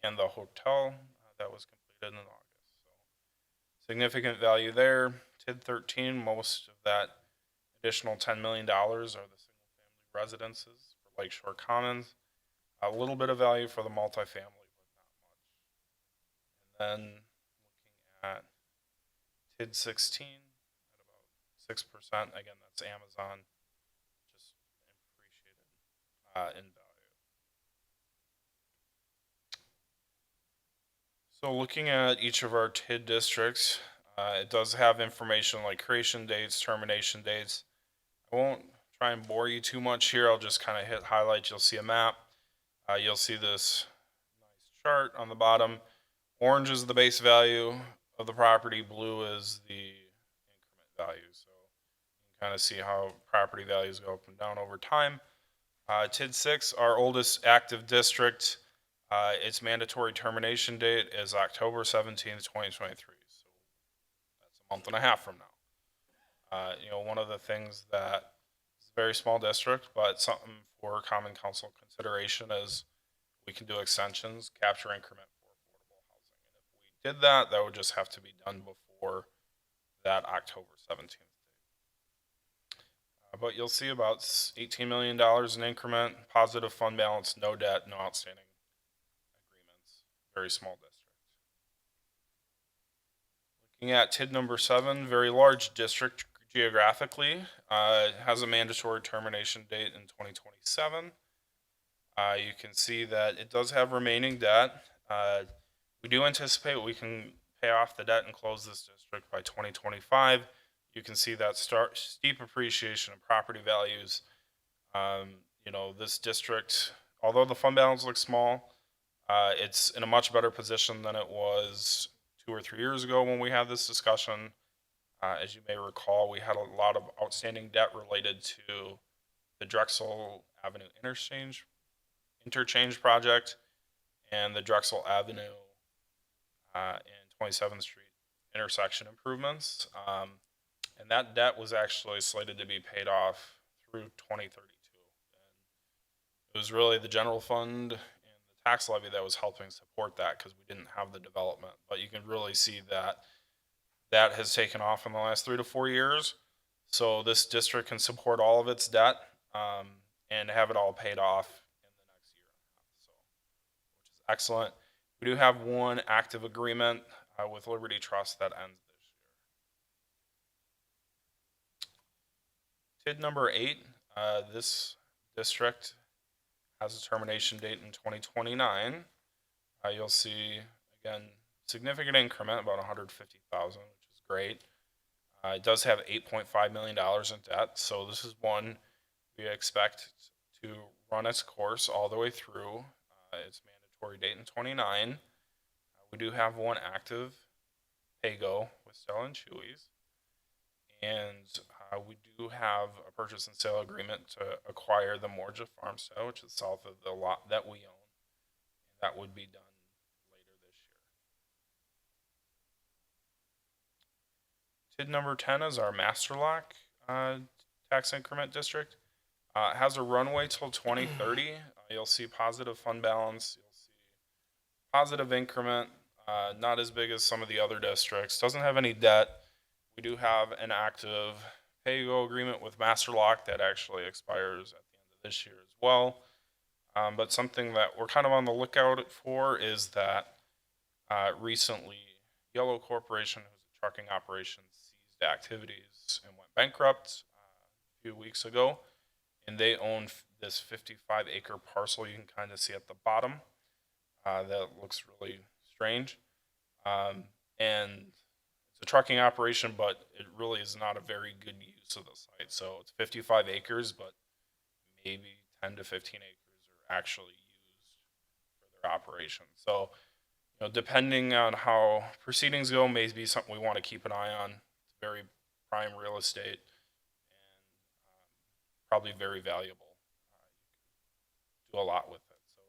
and the hotel that was completed in August. So significant value there. TID 13, most of that additional $10 million are the single family residences for Lakeshore Commons. A little bit of value for the multifamily, but not much. And then looking at TID 16 at about 6%. Again, that's Amazon, just appreciated in value. So looking at each of our TID districts, it does have information like creation dates, termination dates. I won't try and bore you too much here. I'll just kind of hit highlights. You'll see a map. You'll see this nice chart on the bottom. Orange is the base value of the property. Blue is the increment value. So you can kind of see how property values go up and down over time. TID 6, our oldest active district, its mandatory termination date is October 17th, 2023. So that's a month and a half from now. One of the things that is a very small district, but something for Common Council consideration is we can do extensions, capture increment for affordable housing. And if we did that, that would just have to be done before that October 17th date. But you'll see about $18 million in increment, positive fund balance, no debt, no outstanding agreements. Very small district. Looking at TID number 7, very large district geographically, has a mandatory termination date in 2027. You can see that it does have remaining debt. We do anticipate we can pay off the debt and close this district by 2025. You can see that steep appreciation of property values. This district, although the fund balance looks small, it's in a much better position than it was 2 or 3 years ago when we had this discussion. As you may recall, we had a lot of outstanding debt related to the Drexel Avenue interchange project and the Drexel Avenue and 27th Street intersection improvements. And that debt was actually slated to be paid off through 2032. And it was really the general fund and the tax levy that was helping support that because we didn't have the development. But you can really see that that has taken off in the last 3 to 4 years. So this district can support all of its debt and have it all paid off in the next year and a half. So, which is excellent. We do have one active agreement with Liberty Trust that ends this year. TID number 8, this district has a termination date in 2029. You'll see, again, significant increment, about $150,000, which is great. It does have $8.5 million in debt, so this is one we expect to run its course all the way through its mandatory date in 29. We do have one active PAYGO with Stella and Chewy's. And we do have a purchase and sale agreement to acquire the Morja Farmstead, which is south of the lot that we own. And that would be done later this year. TID number 10 is our Master Lock tax increment district. It has a runway till 2030. You'll see positive fund balance. You'll see positive increment, not as big as some of the other districts. Doesn't have any debt. We do have an active pay-go agreement with Master Lock that actually expires at the end of this year as well. But something that we're kind of on the lookout for is that recently Yellow Corporation, who's a trucking operation, ceased activities and went bankrupt a few weeks ago. And they own this 55-acre parcel you can kind of see at the bottom that looks really strange. And it's a trucking operation, but it really is not a very good use of the site. So it's 55 acres, but maybe 10 to 15 acres are actually used for their operation. So, depending on how proceedings go, may be something we want to keep an eye on. It's very prime real estate and probably very valuable. Do a lot with it. So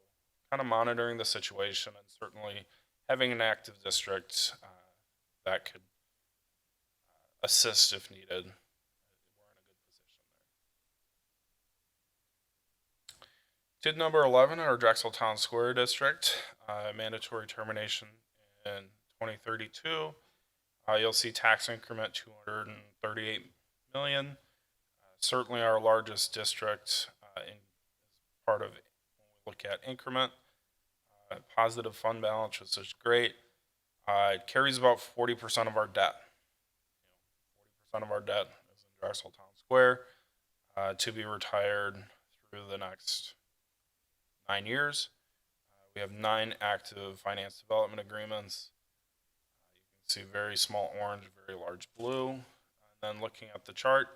kind of monitoring the situation and certainly having an active district that could assist if needed. We're in a good position there. TID number 11, our Drexel Town Square District, mandatory termination in 2032. You'll see tax increment 238 million. Certainly our largest district in part of when we look at increment. Positive fund balance, which is great. It carries about 40% of our debt. 40% of our debt is in Drexel Town Square to be retired through the next 9 years. We have 9 active finance development agreements. You can see very small orange, very large blue. And then looking at the chart,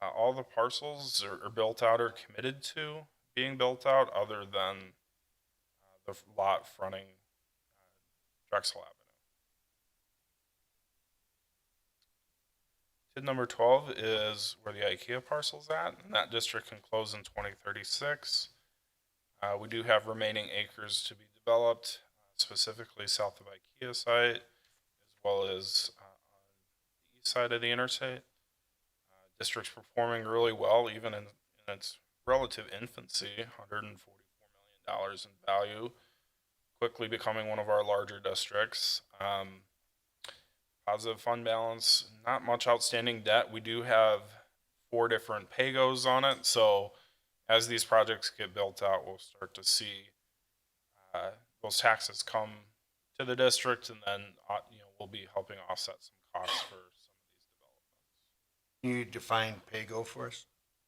all the parcels are built out or committed to being built out other than the lot fronting Drexel Avenue. TID number 12 is where the IKEA parcel's at, and that district can close in 2036. We do have remaining acres to be developed, specifically south of IKEA site, as well as on the east side of the interstate. District's performing really well, even in its relative infancy, $144 million in value, quickly becoming one of our larger districts. Positive fund balance, not much outstanding debt. We do have 4 different PAYGOs on it, so as these projects get built out, we'll start to see those taxes come to the district, and then we'll be helping offset some costs for some of these developments. Can you define PAYGO for us?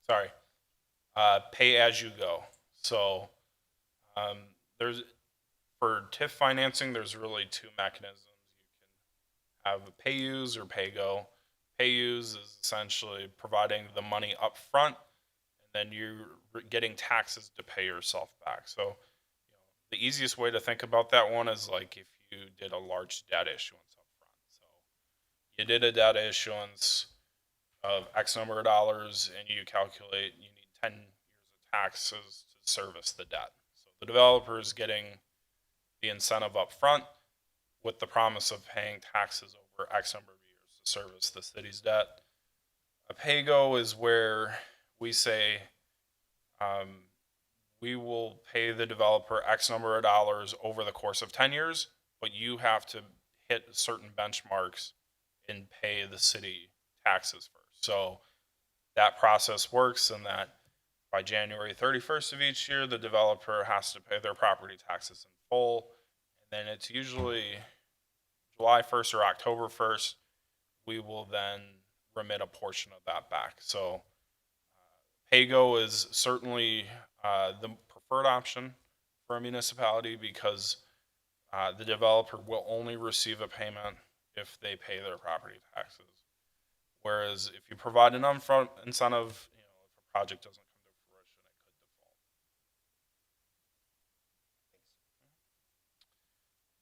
Sorry, pay as you go. So there's for TIF financing, there's really 2 mechanisms. You can have a pay-use or pay-go. Pay-use is essentially providing the money up front, and then you're getting taxes to pay yourself back. So the easiest way to think about that one is like if you did a large debt issuance up front. So you did a debt issuance of X number of dollars, and you calculate you need 10 years of taxes to service the debt. So the developer is getting the incentive up front with the promise of paying taxes over X number of years to service the city's debt. A pay-go is where we say we will pay the developer X number of dollars over the course of 10 years, but you have to hit certain benchmarks and pay the city taxes first. So that process works in that by January 31st of each year, the developer has to pay their property taxes in full. And then it's usually July 1st or October 1st, we will then remit a portion of that back. So pay-go is certainly the preferred option for a municipality because the developer will only receive a payment if they pay their property taxes. Whereas if you provide an upfront incentive, if a project doesn't come to fruition, it could default.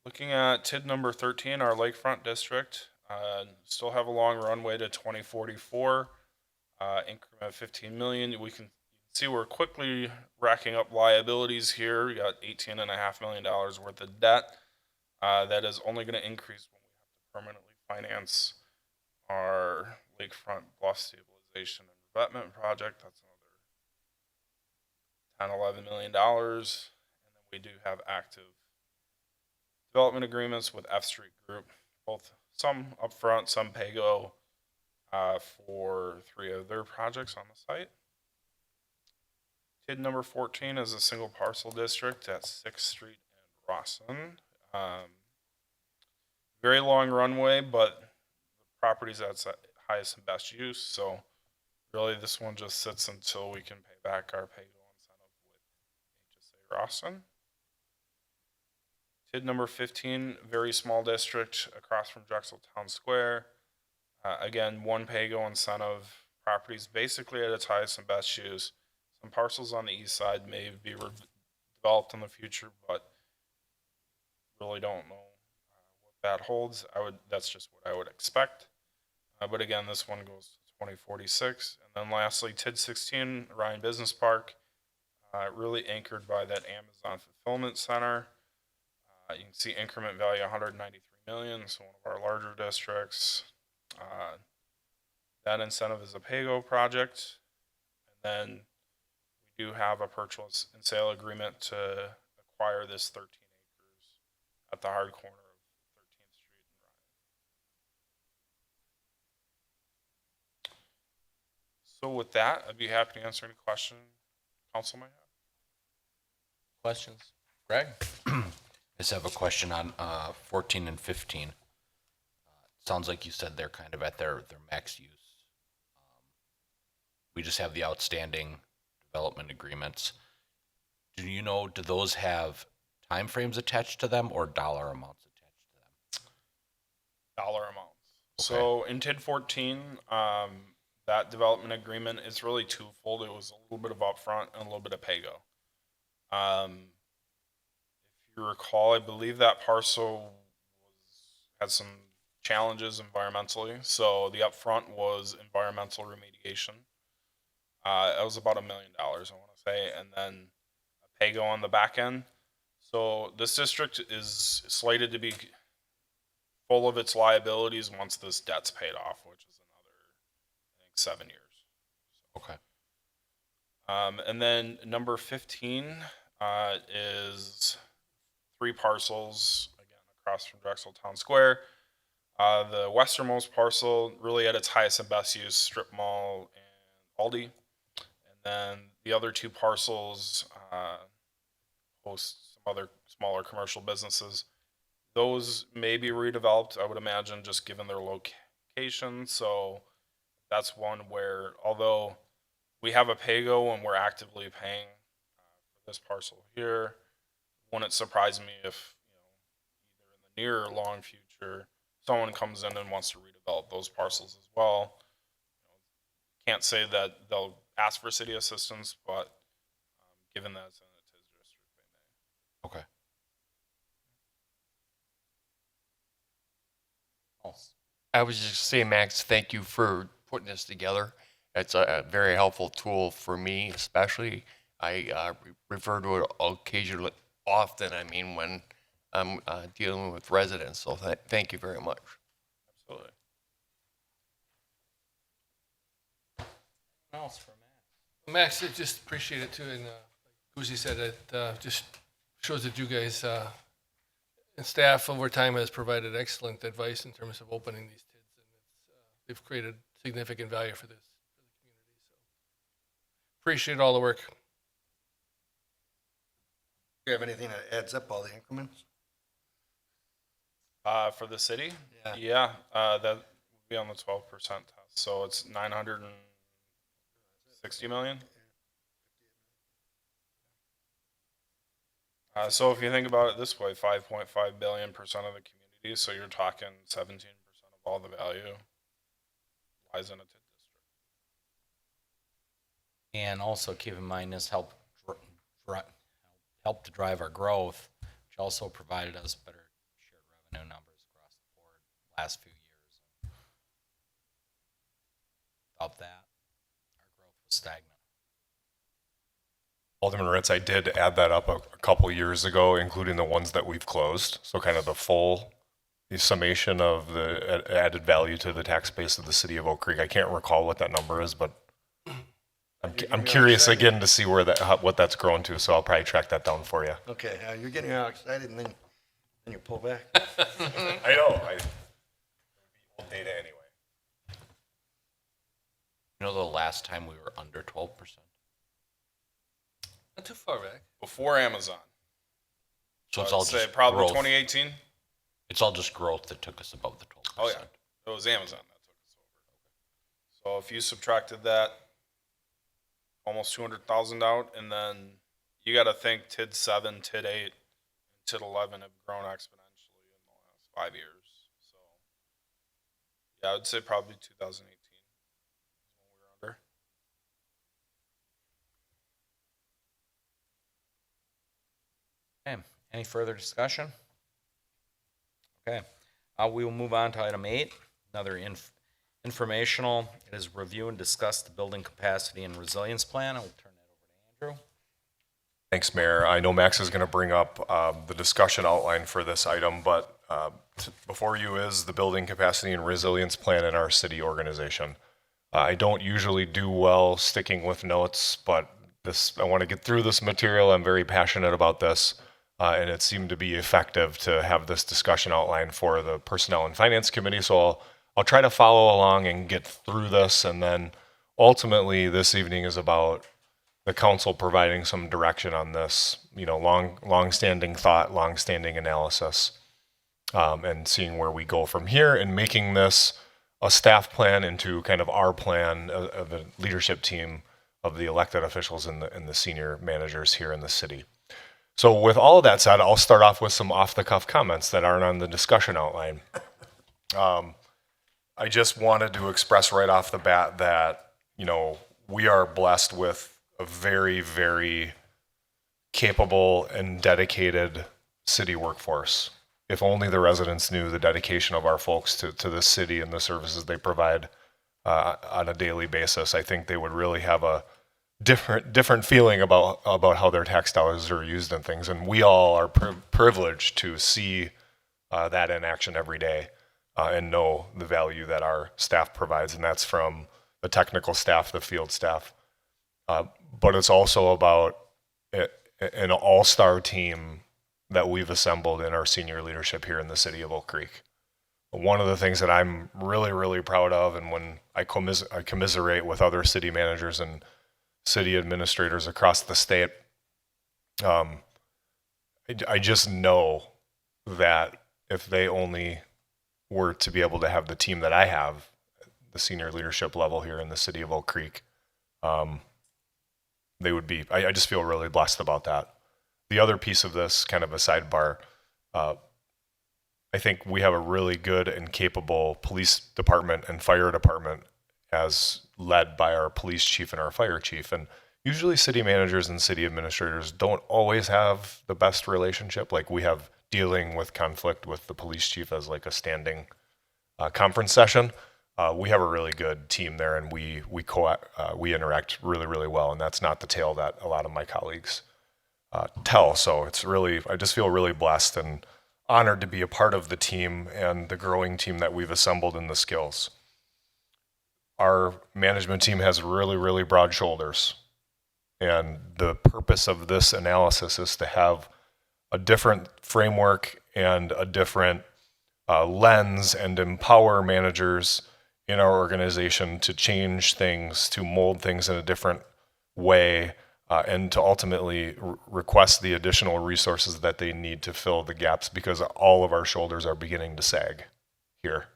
Looking at TID number 13, our lakefront district, still have a long runway to 2044, increment of 15 million. We can see we're quickly racking up liabilities here. We got $18.5 million worth of debt. That is only going to increase when we have to permanently finance our lakefront bluff stabilization and revetment project. That's another $10, $11 million. And then we do have active development agreements with F Street Group, both some upfront, some pay-go, for 3 of their projects on the site. TID number 14 is a single parcel district at 6th Street and Rawson. Very long runway, but the property's at its highest and best use, so really this one just sits until we can pay back our pay-go incentive with HSA Rawson. TID number 15, very small district across from Drexel Town Square. Again, one pay-go incentive, properties basically at its highest and best use. Some parcels on the east side may be developed in the future, but really don't know what that holds. That's just what I would expect. But again, this one goes to 2046. And then lastly, TID 16, Ryan Business Park, really anchored by that Amazon fulfillment center. You can see increment value 193 million, so one of our larger districts. That incentive is a pay-go project. And then we do have a purchase and sale agreement to acquire this 13 acres at the hard corner of 13th Street and Ryan. So with that, I'd be happy to answer any question council might have. Questions? Greg? I just have a question on 14 and 15. Sounds like you said they're kind of at their max use. We just have the outstanding development agreements. Do you know, do those have timeframes attached to them or dollar amounts attached to them? Dollar amounts. Okay. So in TID 14, that development agreement is really twofold. It was a little bit of upfront and a little bit of pay-go. If you recall, I believe that parcel had some challenges environmentally. So the upfront was environmental remediation. It was about $1 million, I want to say, and then a pay-go on the back end. So this district is slated to be full of its liabilities once this debt's paid off, which is another, I think, 7 years. Okay. And then number 15 is 3 parcels, again, across from Drexel Town Square. The westernmost parcel, really at its highest and best use, strip mall and Aldi. And then the other 2 parcels host some other smaller commercial businesses. Those may be redeveloped, I would imagine, just given their location. So that's one where, although we have a pay-go and we're actively paying for this parcel here, wouldn't surprise me if, either in the near or long future, someone comes in and wants to redevelop those parcels as well. Can't say that they'll ask for city assistance, but given that it's in the TIS district, they may. Okay. I was just saying, Max, thank you for putting this together. It's a very helpful tool for me, especially. I refer to it occasionally, often, when I'm dealing with residents. So thank you very much. Absolutely. Anyone else for Matt? Max, I just appreciate it too, and like Uzi said, it just shows that you guys and staff over time has provided excellent advice in terms of opening these TIDs, and they've created significant value for the community. So appreciate all the work. Do you have anything that adds up all the increments? For the city? Yeah. Yeah, that would be on the 12% test. So it's 960 million. So if you think about it this way, 5.5 billion % of the community, so you're talking 17% of all the value lies in a TID district. And also keep in mind this helped to drive our growth, which also provided us better revenue numbers across the board last few years. Without that, our growth was stagnant. Alderman Ritz, I did add that up a couple years ago, including the ones that we've closed. So kind of the summation of the added value to the tax base of the city of Oak Creek. I can't recall what that number is, but I'm curious again to see what that's grown to. So I'll probably track that down for you. Okay, you're getting me all excited and then you pull back. I know. Old data anyway. You know, the last time we were under 12%? Not too far back. Before Amazon. So it's I'd all say just probably growth. 2018. It's all just growth that took us above the 12%. Oh, yeah. It was Amazon that took us over. So if you subtracted that, almost 200,000 out, and then you got to think TID 7, TID 8, and TID 11 have grown exponentially in the last 5 years. So, yeah, I would say probably 2018 is when we were under. Okay, any further discussion? Okay, we will move on to item 8, another informational. It is review and discuss the building capacity and resilience plan. I will turn that over to Andrew. Thanks, Mayor. I know Max is going to bring up the discussion outline for this item, but before you is the building capacity and resilience plan in our city organization. I don't usually do well sticking with notes, but I want to get through this material. I'm very passionate about this, and it seemed to be effective to have this discussion outline for the Personnel and Finance Committee. So I'll try to follow along and get through this, and then ultimately this evening is about the council providing some direction on this, long-standing thought, long-standing analysis, and seeing where we go from here and making this a staff plan into kind of our plan of the leadership team of the elected officials and the senior managers here in the city. So with all of that said, I'll start off with some off-the-cuff comments that aren't on the discussion outline. I just wanted to express right off the bat that, we are blessed with a very, very capable and dedicated city workforce. If only the residents knew the dedication of our folks to the city and the services they provide on a daily basis, I think they would really have a different feeling about how their tax dollars are used and things. And we all are privileged to see that in action every day and know the value that our staff provides. And that's from the technical staff, the field staff. But it's also about an all-star team that we've assembled in our senior leadership here in the city of Oak Creek. One of the things that I'm really, really proud of, and when I commiserate with other city managers and city administrators across the state, I just know that if they only were to be able to have the team that I have, the senior leadership level here in the city of Oak Creek, they would be, I just feel really blessed about that. The other piece of this, kind of a sidebar, I think we have a really good and capable police department and fire department as led by our police chief and our fire chief. And usually city managers and city administrators don't always have the best relationship. Like we have dealing with conflict with the police chief as like a standing conference session. We have a really good team there, and we interact really, really well. And that's not the tale that a lot of my colleagues tell. So it's really, I just feel really blessed and honored to be a part of the team and the growing team that we've assembled in the skills. Our management team has really, really broad shoulders. And the purpose of this analysis is to have a different framework and a different lens and empower managers in our organization to change things, to mold things in a different way, and to ultimately request the additional resources that they need to fill the gaps, because all of our shoulders are beginning to sag here.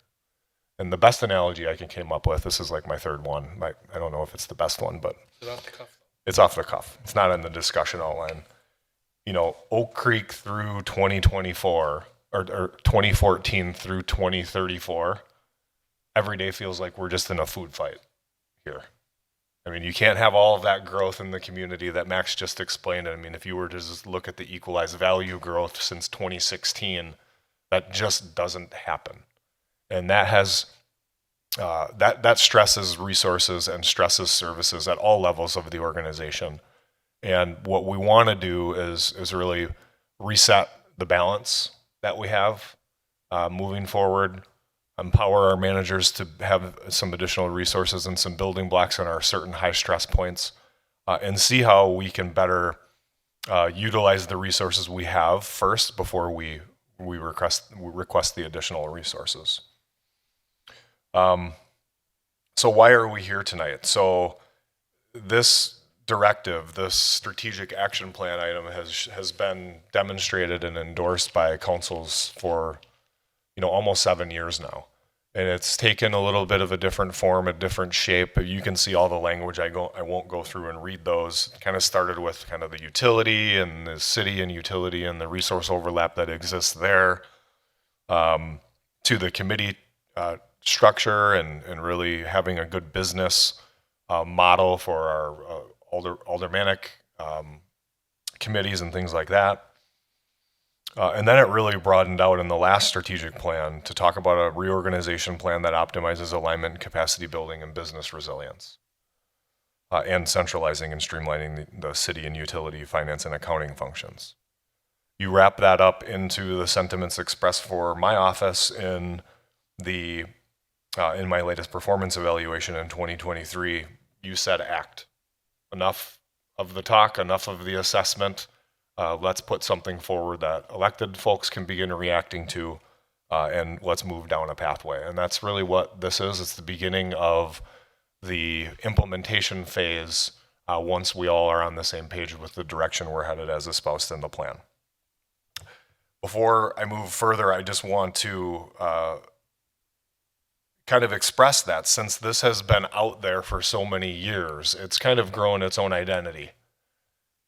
And the best analogy I came up with, this is like my third one. I don't know if it's the best one, but it's off the cuff. It's not in the discussion outline. Oak Creek through 2024, or 2014 through 2034, every day feels like we're just in a food fight here. I mean, you can't have all of that growth in the community that Max just explained. I mean, if you were to just look at the equalized value growth since 2016, That just doesn't happen. And that has, that stresses resources and stresses services at all levels of the organization. And what we want to do is really reset the balance that we have moving forward, empower our managers to have some additional resources and some building blocks on our certain high stress points, and see how we can better utilize the resources we have first before we request the additional resources. So why are we here tonight? So this directive, this strategic action plan item has been demonstrated and endorsed by councils for, almost 7 years now. And it's taken a little bit of a different form, a different shape. You can see all the language. I won't go through and read those. It kind of started with kind of the utility and the city and utility and the resource overlap that exists there, to the committee structure and really having a good business model for our aldermanic committees and things like that. And then it really broadened out in the last strategic plan to talk about a reorganization plan that optimizes alignment, capacity building, and business resilience, and centralizing and streamlining the city and utility finance and accounting functions. You wrap that up into the sentiments expressed for my office in my latest performance evaluation in 2023. You said act. Enough of the talk, enough of the assessment. Let's put something forward that elected folks can begin reacting to, and let's move down a pathway. And that's really what this is. It's the beginning of the implementation phase once we all are on the same page with the direction we're headed as espoused in the plan. Before I move further, I just want to kind of express that since this has been out there for so many years, it's kind of grown its own identity.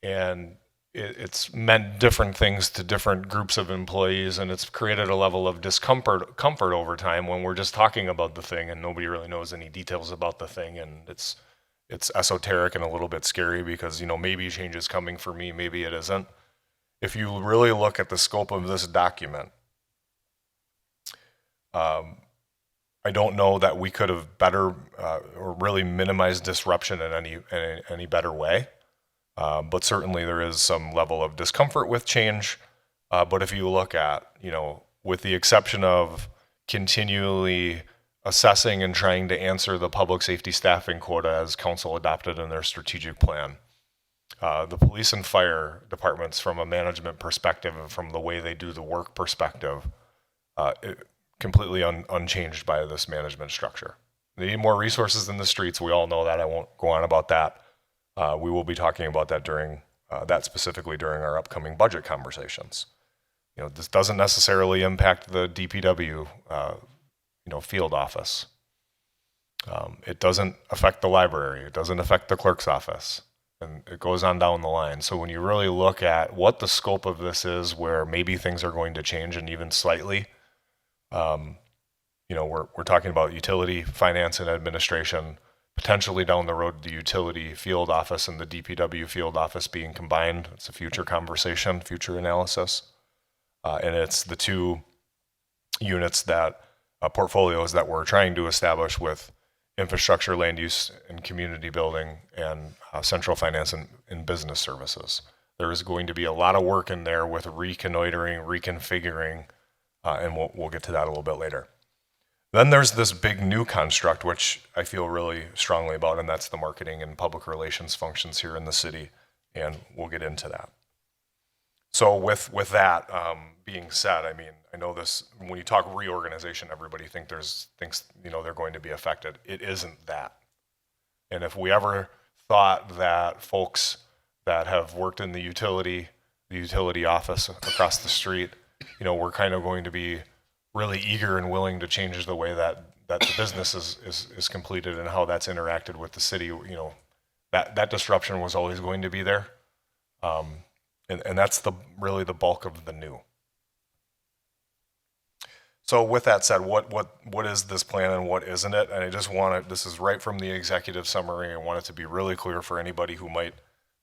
And it's meant different things to different groups of employees, and it's created a level of comfort over time when we're just talking about the thing and nobody really knows any details about the thing, and it's esoteric and a little bit scary because maybe change is coming for me, maybe it isn't. If you really look at the scope of this document, I don't know that we could have better or really minimized disruption in any better way. But certainly there is some level of discomfort with change. But if you look at, with the exception of continually assessing and trying to answer the public safety staffing quota as council adopted in their strategic plan, the police and fire departments from a management perspective and from the way they do the work perspective, completely unchanged by this management structure. They need more resources in the streets. We all know that. I won't go on about that. We will be talking about that specifically during our upcoming budget conversations. This doesn't necessarily impact the DPW, field office. It doesn't affect the library. It doesn't affect the clerk's office, and it goes on down the line. So when you really look at what the scope of this is, where maybe things are going to change and even slightly, we're talking about utility, finance, and administration. Potentially down the road, the utility field office and the DPW field office being combined. It's a future conversation, future analysis. And it's the two units portfolios that we're trying to establish with infrastructure, land use, and community building, and central finance and business services. There is going to be a lot of work in there with reconnoitering, reconfiguring, and we'll get to that a little bit later. Then there's this big new construct, which I feel really strongly about, and that's the marketing and public relations functions here in the city, and we'll get into that. So with that being said, I know this, when you talk reorganization, everybody thinks they're going to be affected. It isn't that. And if we ever thought that folks that have worked in the utility office across the street, we're kind of going to be really eager and willing to change the way that the business is completed and how that's interacted with the city. That disruption was always going to be there. And that's really the bulk of the new. So with that said, what is this plan and what isn't it? And I just this is right from the executive summary. I want it to be really clear for anybody who might,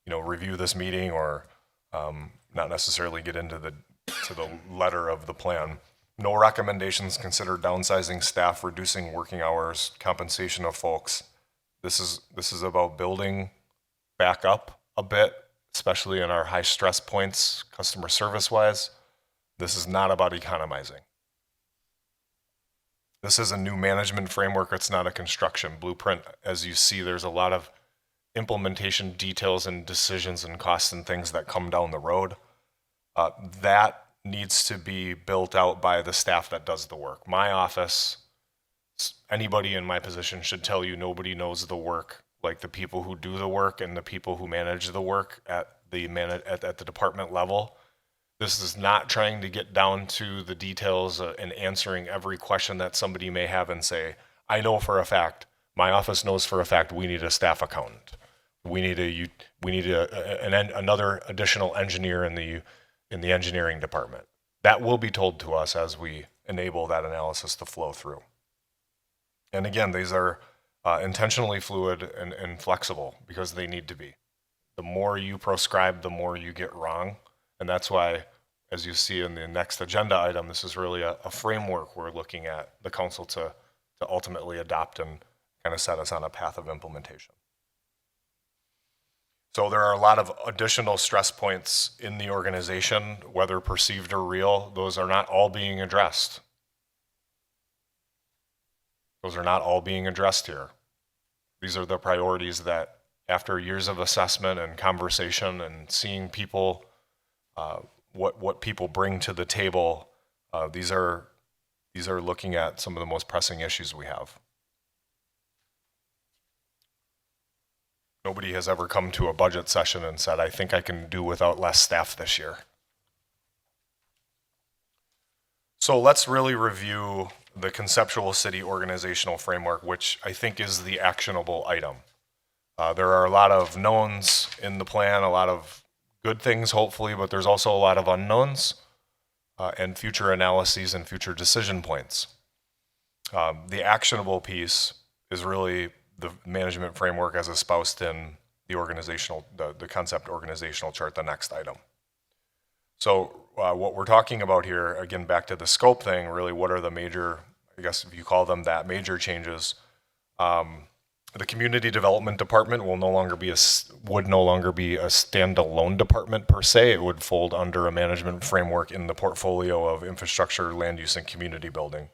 review this meeting or not necessarily get into the letter of the plan. No recommendations consider downsizing staff, reducing working hours, compensation of folks. This is about building back up a bit, especially in our high stress points, customer service wise. This is not about economizing. This is a new management framework. It's not a construction blueprint. As you see, there's a lot of implementation details and decisions and costs and things that come down the road. That needs to be built out by the staff that does the work. My office, anybody in my position should tell you nobody knows the work like the people who do the work and the people who manage the work at the department level. This is not trying to get down to the details and answering every question that somebody may have and say, I know for a fact, my office knows for a fact we need a staff accountant. We need another additional engineer in the engineering department. That will be told to us as we enable that analysis to flow through. And again, these are intentionally fluid and flexible because they need to be. The more you proscribe, the more you get wrong. And that's why, as you see in the next agenda item, this is really a framework we're looking at the council to ultimately adopt and kind of set us on a path of implementation. So there are a lot of additional stress points in the organization, whether perceived or real. Those are not all being addressed. Those are not all being addressed here. These are the priorities that, after years of assessment and conversation and seeing people, what people bring to the table, these are looking at some of the most pressing issues we have. Nobody has ever come to a budget session and said, I think I can do without less staff this year. So let's really review the conceptual city organizational framework, which I think is the actionable item. There are a lot of knowns in the plan, a lot of good things, hopefully, but there's also a lot of unknowns and future analyses and future decision points. The actionable piece is really the management framework as espoused in the concept organizational chart, the next item. So what we're talking about here, again, back to the scope thing, really what are the major, I guess if you call them that, major changes. The community development department would no longer be a standalone department per se. It would fold under a management framework in the portfolio of infrastructure, land use, and community building.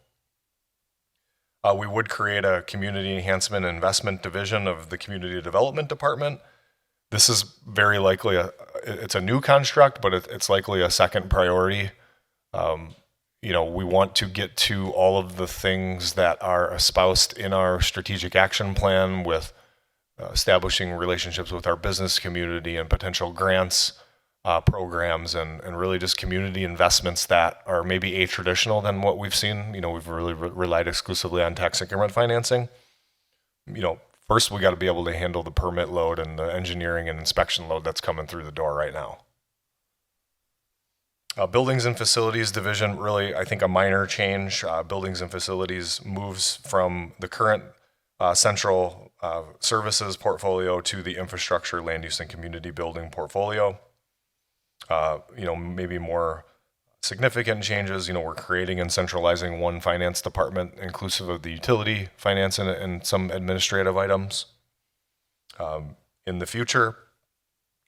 We would create a community enhancement and investment division of the community development department. This is very likely it's a new construct, but it's likely a second priority. We want to get to all of the things that are espoused in our strategic action plan with establishing relationships with our business community and potential grants, programs, and really just community investments that are maybe a-traditional than what we've seen. We've really relied exclusively on tax increment financing. First we got to be able to handle the permit load and the engineering and inspection load that's coming through the door right now. Buildings and facilities division, really, I think a minor change. Buildings and facilities moves from the current central services portfolio to the infrastructure, land use, and community building portfolio. Maybe more significant changes. We're creating and centralizing one finance department, inclusive of the utility, finance, and some administrative items. In the future,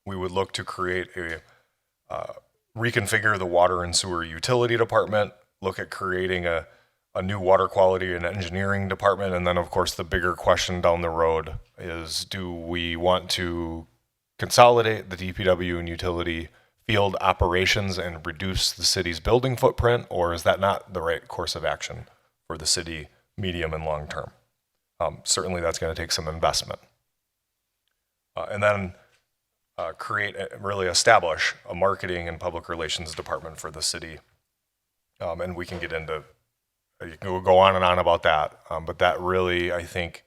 we would look to create reconfigure the water and sewer utility department, look at creating a new water quality and engineering department, and then of course the bigger question down the road is, do we want to consolidate the DPW and utility field operations and reduce the city's building footprint, or is that not the right course of action for the city medium and long term? Certainly that's going to take some investment. And then really establish a marketing and public relations department for the city. And we can get into, you can go on and on about that. But that really, I think,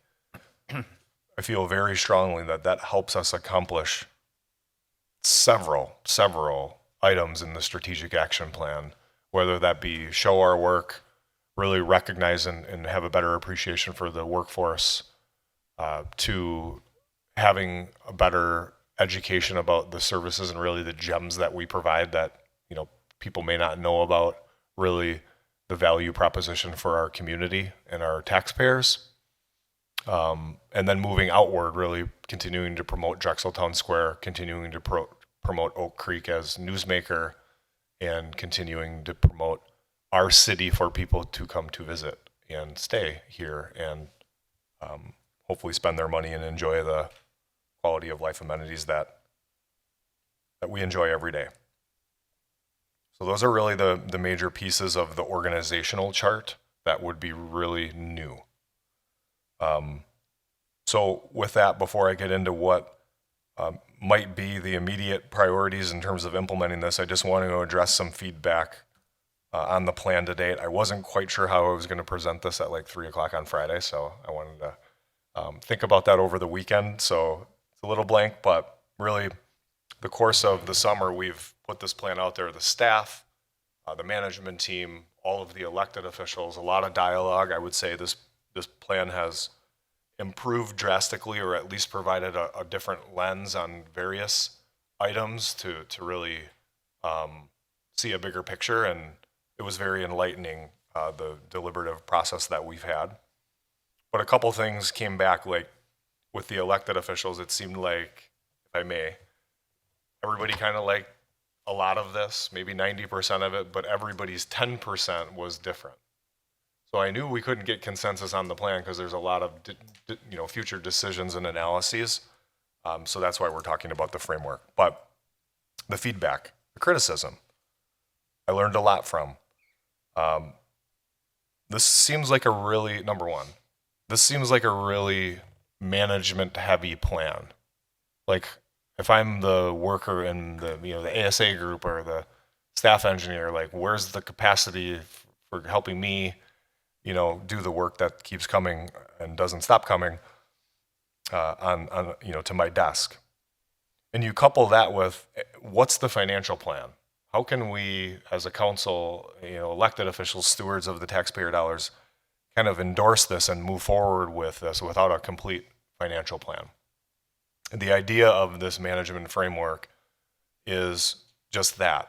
I feel very strongly that helps us accomplish several items in the strategic action plan, whether that be show our work, really recognize and have a better appreciation for the workforce, to having a better education about the services and really the gems that we provide that people may not know about, really the value proposition for our community and our taxpayers. And then moving outward, really continuing to promote Drexel Town Square, continuing to promote Oak Creek as newsmaker, and continuing to promote our city for people to come to visit and stay here and hopefully spend their money and enjoy the quality of life amenities that we enjoy every day. So those are really the major pieces of the organizational chart that would be really new. So with that, before I get into what might be the immediate priorities in terms of implementing this, I just want to address some feedback on the plan to date. I wasn't quite sure how I was going to present this at like 3 o'clock on Friday, so I wanted to think about that over the weekend. So it's a little blank, but really the course of the summer, we've put this plan out there. The staff, the management team, all of the elected officials, a lot of dialogue. I would say this plan has improved drastically, or at least provided a different lens on various items to really see a bigger picture. And it was very enlightening, the deliberative process that we've had. But a couple things came back, like with the elected officials, it seemed like, if I may, everybody kind of liked a lot of this, maybe 90% of it, but everybody's 10% was different. So I knew we couldn't get consensus on the plan because there's a lot of future decisions and analyses. So that's why we're talking about the framework. But the feedback, the criticism, I learned a lot from. This seems like a really, number one, this seems like a really management-heavy plan. Like, if I'm the worker in the ASA group or the staff engineer, like, where's the capacity for helping me, do the work that keeps coming and doesn't stop coming on to my desk? And you couple that with, what's the financial plan? How can we, as a council, elected officials, stewards of the taxpayer dollars, kind of endorse this and move forward with this without a complete financial plan? And the idea of this management framework is just that,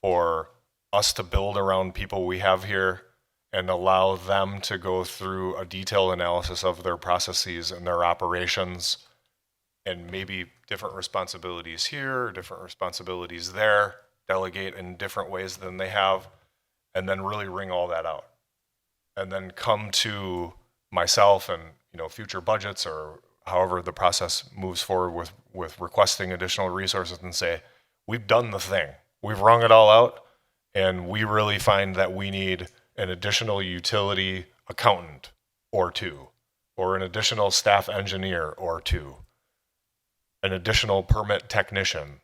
for us to build around people we have here and allow them to go through a detailed analysis of their processes and their operations, and maybe different responsibilities here, different responsibilities there, delegate in different ways than they have, and then really wring all that out. And then come to myself and, future budgets, or however the process moves forward with requesting additional resources, and say, we've done the thing. We've wrung it all out, and we really find that we need an additional utility accountant or two, or an additional staff engineer or two, an additional permit technician,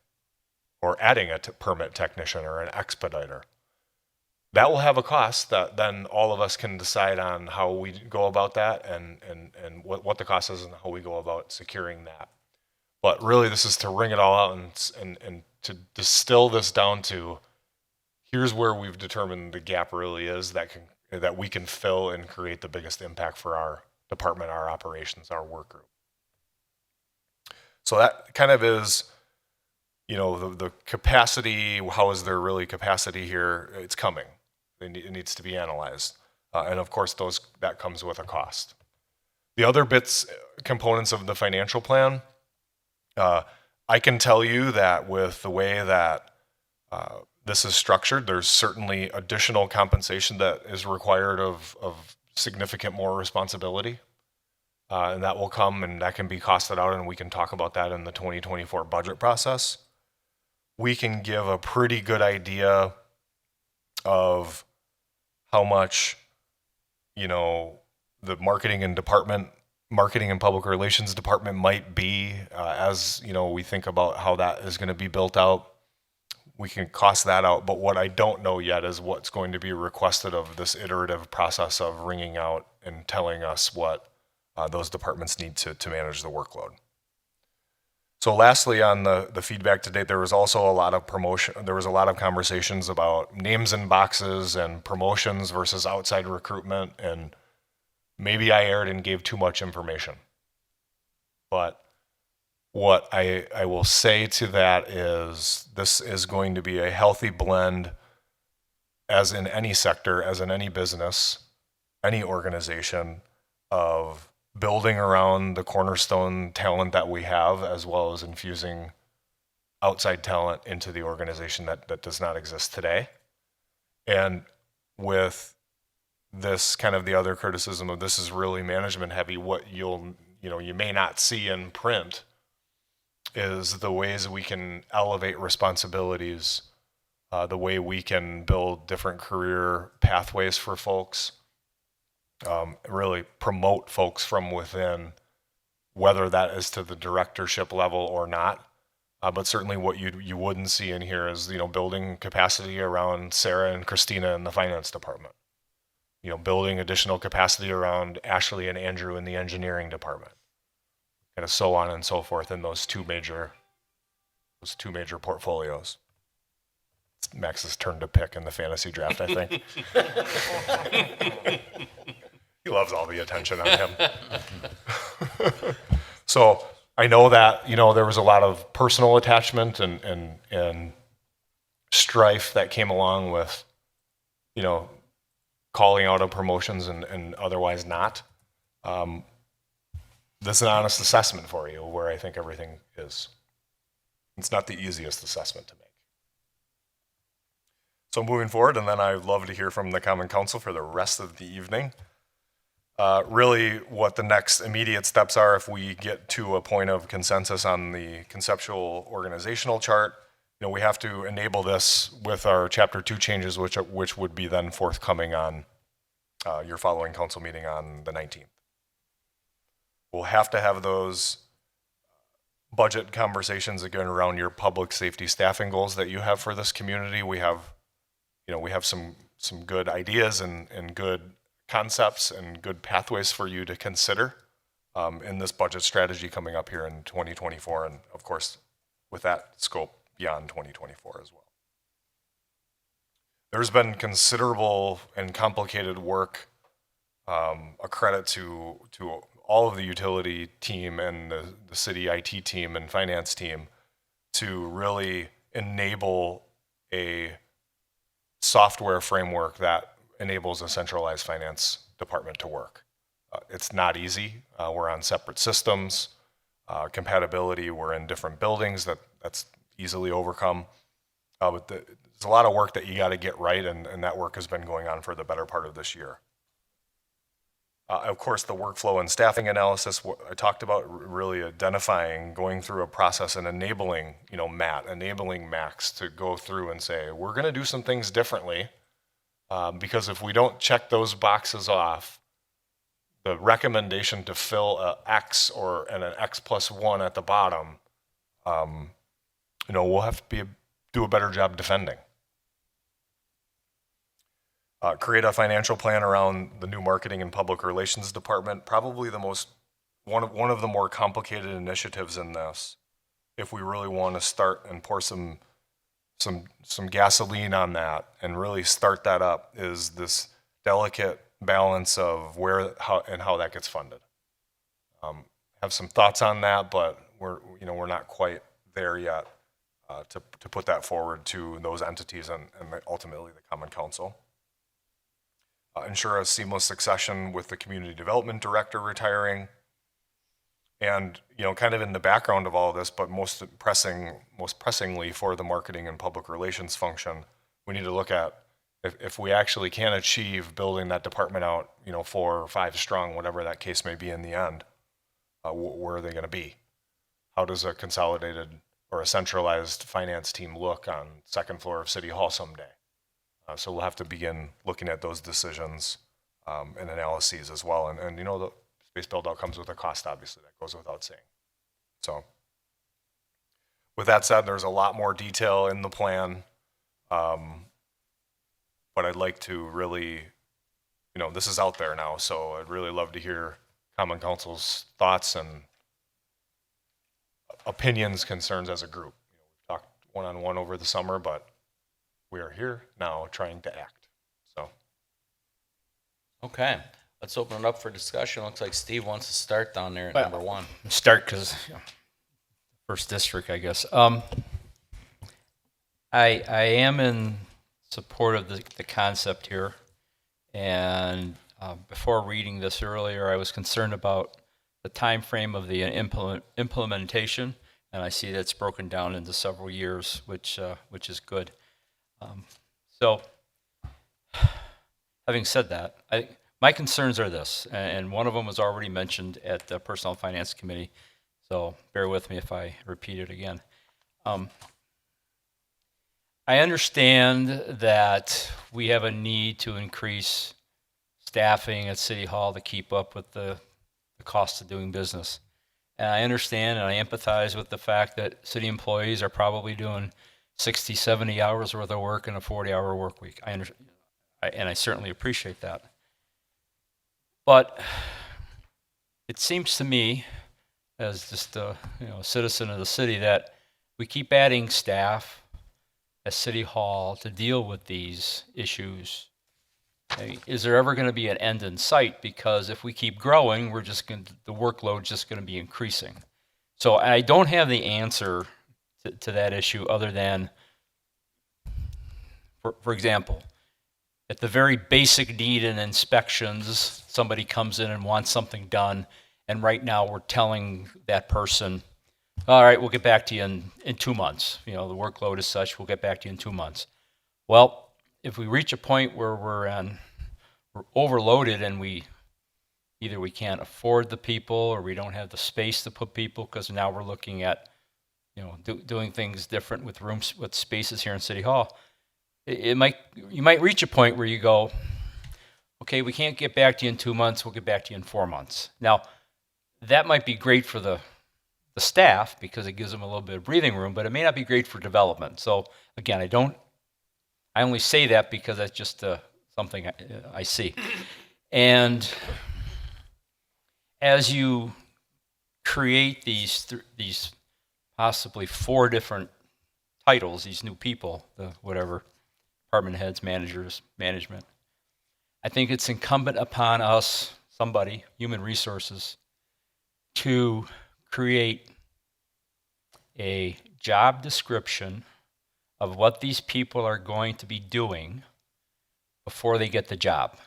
or adding a permit technician or an expediter. That will have a cost that then all of us can decide on how we go about that, and what the cost is and how we go about securing that. But really, this is to wring it all out and to distill this down to, here's where we've determined the gap really is that we can fill and create the biggest impact for our department, our operations, our work group. So that kind of is, the capacity. How is there really capacity here? It's coming. It needs to be analyzed. And of course, that comes with a cost. The other components of the financial plan, I can tell you that with the way that this is structured, there's certainly additional compensation that is required of significant more responsibility. And that will come, and that can be costed out, and we can talk about that in the 2024 budget process. We can give a pretty good idea of how much, the marketing and public relations department might be, as we think about how that is going to be built out. We can cost that out, but what I don't know yet is what's going to be requested of this iterative process of wringing out and telling us what those departments need to manage the workload. So lastly, on the feedback to date, there was also a lot of conversations about names in boxes and promotions versus outside recruitment, and maybe I erred and gave too much information. But what I will say to that is, this is going to be a healthy blend as in any sector, as in any business, any organization, of building around the cornerstone talent that we have, as well as infusing outside talent into the organization that does not exist today. And with this kind of the other criticism of this is really management heavy, what you may not see in print is the ways we can elevate responsibilities, the way we can build different career pathways for folks, really promote folks from within, whether that is to the directorship level or not. But certainly what you wouldn't see in here is, building capacity around Sarah and Christina in the finance department. Building additional capacity around Ashley and Andrew in the engineering department. And so on and so forth in those two major portfolios. It's Max's turn to pick in the fantasy draft, I think. He loves all the attention on him. So I know that, there was a lot of personal attachment and strife that came along with, calling out of promotions and otherwise not. This is an honest assessment for you where I think everything is. It's not the easiest assessment to make. So moving forward, and then I'd love to hear from the Common Council for the rest of the evening. Really what the next immediate steps are if we get to a point of consensus on the conceptual organizational chart. We have to enable this with our Chapter 2 changes, which would be then forthcoming on your following council meeting on the 19th. We'll have to have those budget conversations again around your public safety staffing goals that you have for this community. We have some good ideas and good concepts and good pathways for you to consider in this budget strategy coming up here in 2024, and of course with that scope beyond 2024 as well. There's been considerable and complicated work, a credit to all of the utility team and the city IT team and finance team, to really enable a software framework that enables a centralized finance department to work. It's not easy. We're on separate systems. Compatibility, we're in different buildings, that's easily overcome. But there's a lot of work that you got to get right, and that work has been going on for the better part of this year. Of course, the workflow and staffing analysis, I talked about really identifying, going through a process and enabling, enabling Max to go through and say, we're going to do some things differently, because if we don't check those boxes off, the recommendation to fill a X and an X plus 1 at the bottom, we'll have to do a better job defending. Create a financial plan around the new marketing and public relations department. Probably one of the more complicated initiatives in this, if we really want to start and pour some gasoline on that and really start that up, is this delicate balance of how that gets funded. Have some thoughts on that, but we're not quite there yet to put that forward to those entities and ultimately the Common Council. Ensure a seamless succession with the community development director retiring. And, kind of in the background of all of this, but most pressingly for the marketing and public relations function, we need to look at if we actually can achieve building that department out, 4 or 5 strong, whatever that case may be in the end, where are they going to be? How does a consolidated or a centralized finance team look on second floor of City Hall someday? So we'll have to begin looking at those decisions and analyses as well. And the space build out comes with a cost, obviously, that goes without saying. So with that said, there's a lot more detail in the plan. But I'd like to really, this is out there now, so I'd really love to hear Common Council's thoughts and opinions, concerns as a group. We've talked one-on-one over the summer, but we are here now trying to act. So. Okay, let's open it up for discussion. Looks like Steve wants to start down there at number 1. Start because first district, I guess. I am in support of the concept here. And before reading this earlier, I was concerned about the time frame of the implementation, and I see that's broken down into several years, which is good. So, having said that, my concerns are this, and one of them was already mentioned at the Personnel Finance Committee, so bear with me if I repeat it again. I understand that we have a need to increase staffing at City Hall to keep up with the cost of doing business. And I understand and I empathize with the fact that city employees are probably doing 60, 70 hours worth of work in a 40-hour work week. I understand, and I certainly appreciate that. But it seems to me, as just a citizen of the city, that we keep adding staff at City Hall to deal with these issues. Is there ever going to be an end in sight? Because if we keep growing, the workload's just going to be increasing. So I don't have the answer to that issue other than, for example, at the very basic need in inspections, somebody comes in and wants something done, and right now we're telling that person, all right, we'll get back to you in 2 months. The workload is such, we'll get back to you in 2 months. Well, if we reach a point where we're overloaded and we can't afford the people or we don't have the space to put people, because now we're looking at doing things different with rooms, with spaces here in City Hall, you might reach a point where you go, okay, we can't get back to you in 2 months, we'll get back to you in 4 months. Now, that might be great for the staff because it gives them a little bit of breathing room, but it may not be great for development. So again, I only say that because that's just something I see. And as you create these possibly 4 different titles, these new people, the whatever, department heads, managers, management, I think it's incumbent upon us, somebody, human resources, to create a job description of what these people are going to be doing before they get the job.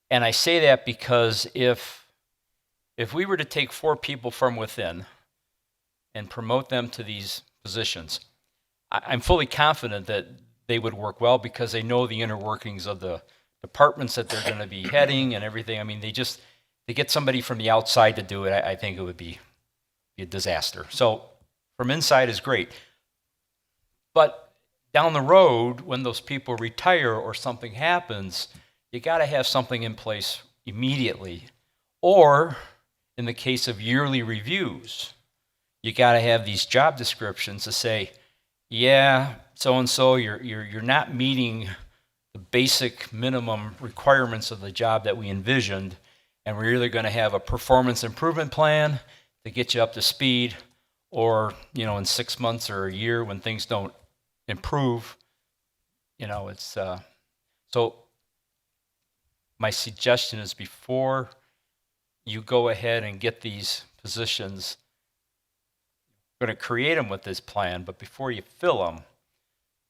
And I say that because if we were to take 4 people from within and promote them to these positions, I'm fully confident that they would work well because they know the inner workings of the departments that they're going to be heading and everything. I mean, they get somebody from the outside to do it, I think it would be a disaster. So from inside is great. But down the road, when those people retire or something happens, you got to have something in place immediately. Or in the case of yearly reviews, you got to have these job descriptions to say, yeah, so-and-so, you're not meeting the basic minimum requirements of the job that we envisioned, and we're either going to have a performance improvement plan to get you up to speed, or, in 6 months or a year when things don't improve, it's, so my suggestion is before you go ahead and get these positions, you're going to create them with this plan, but before you fill them,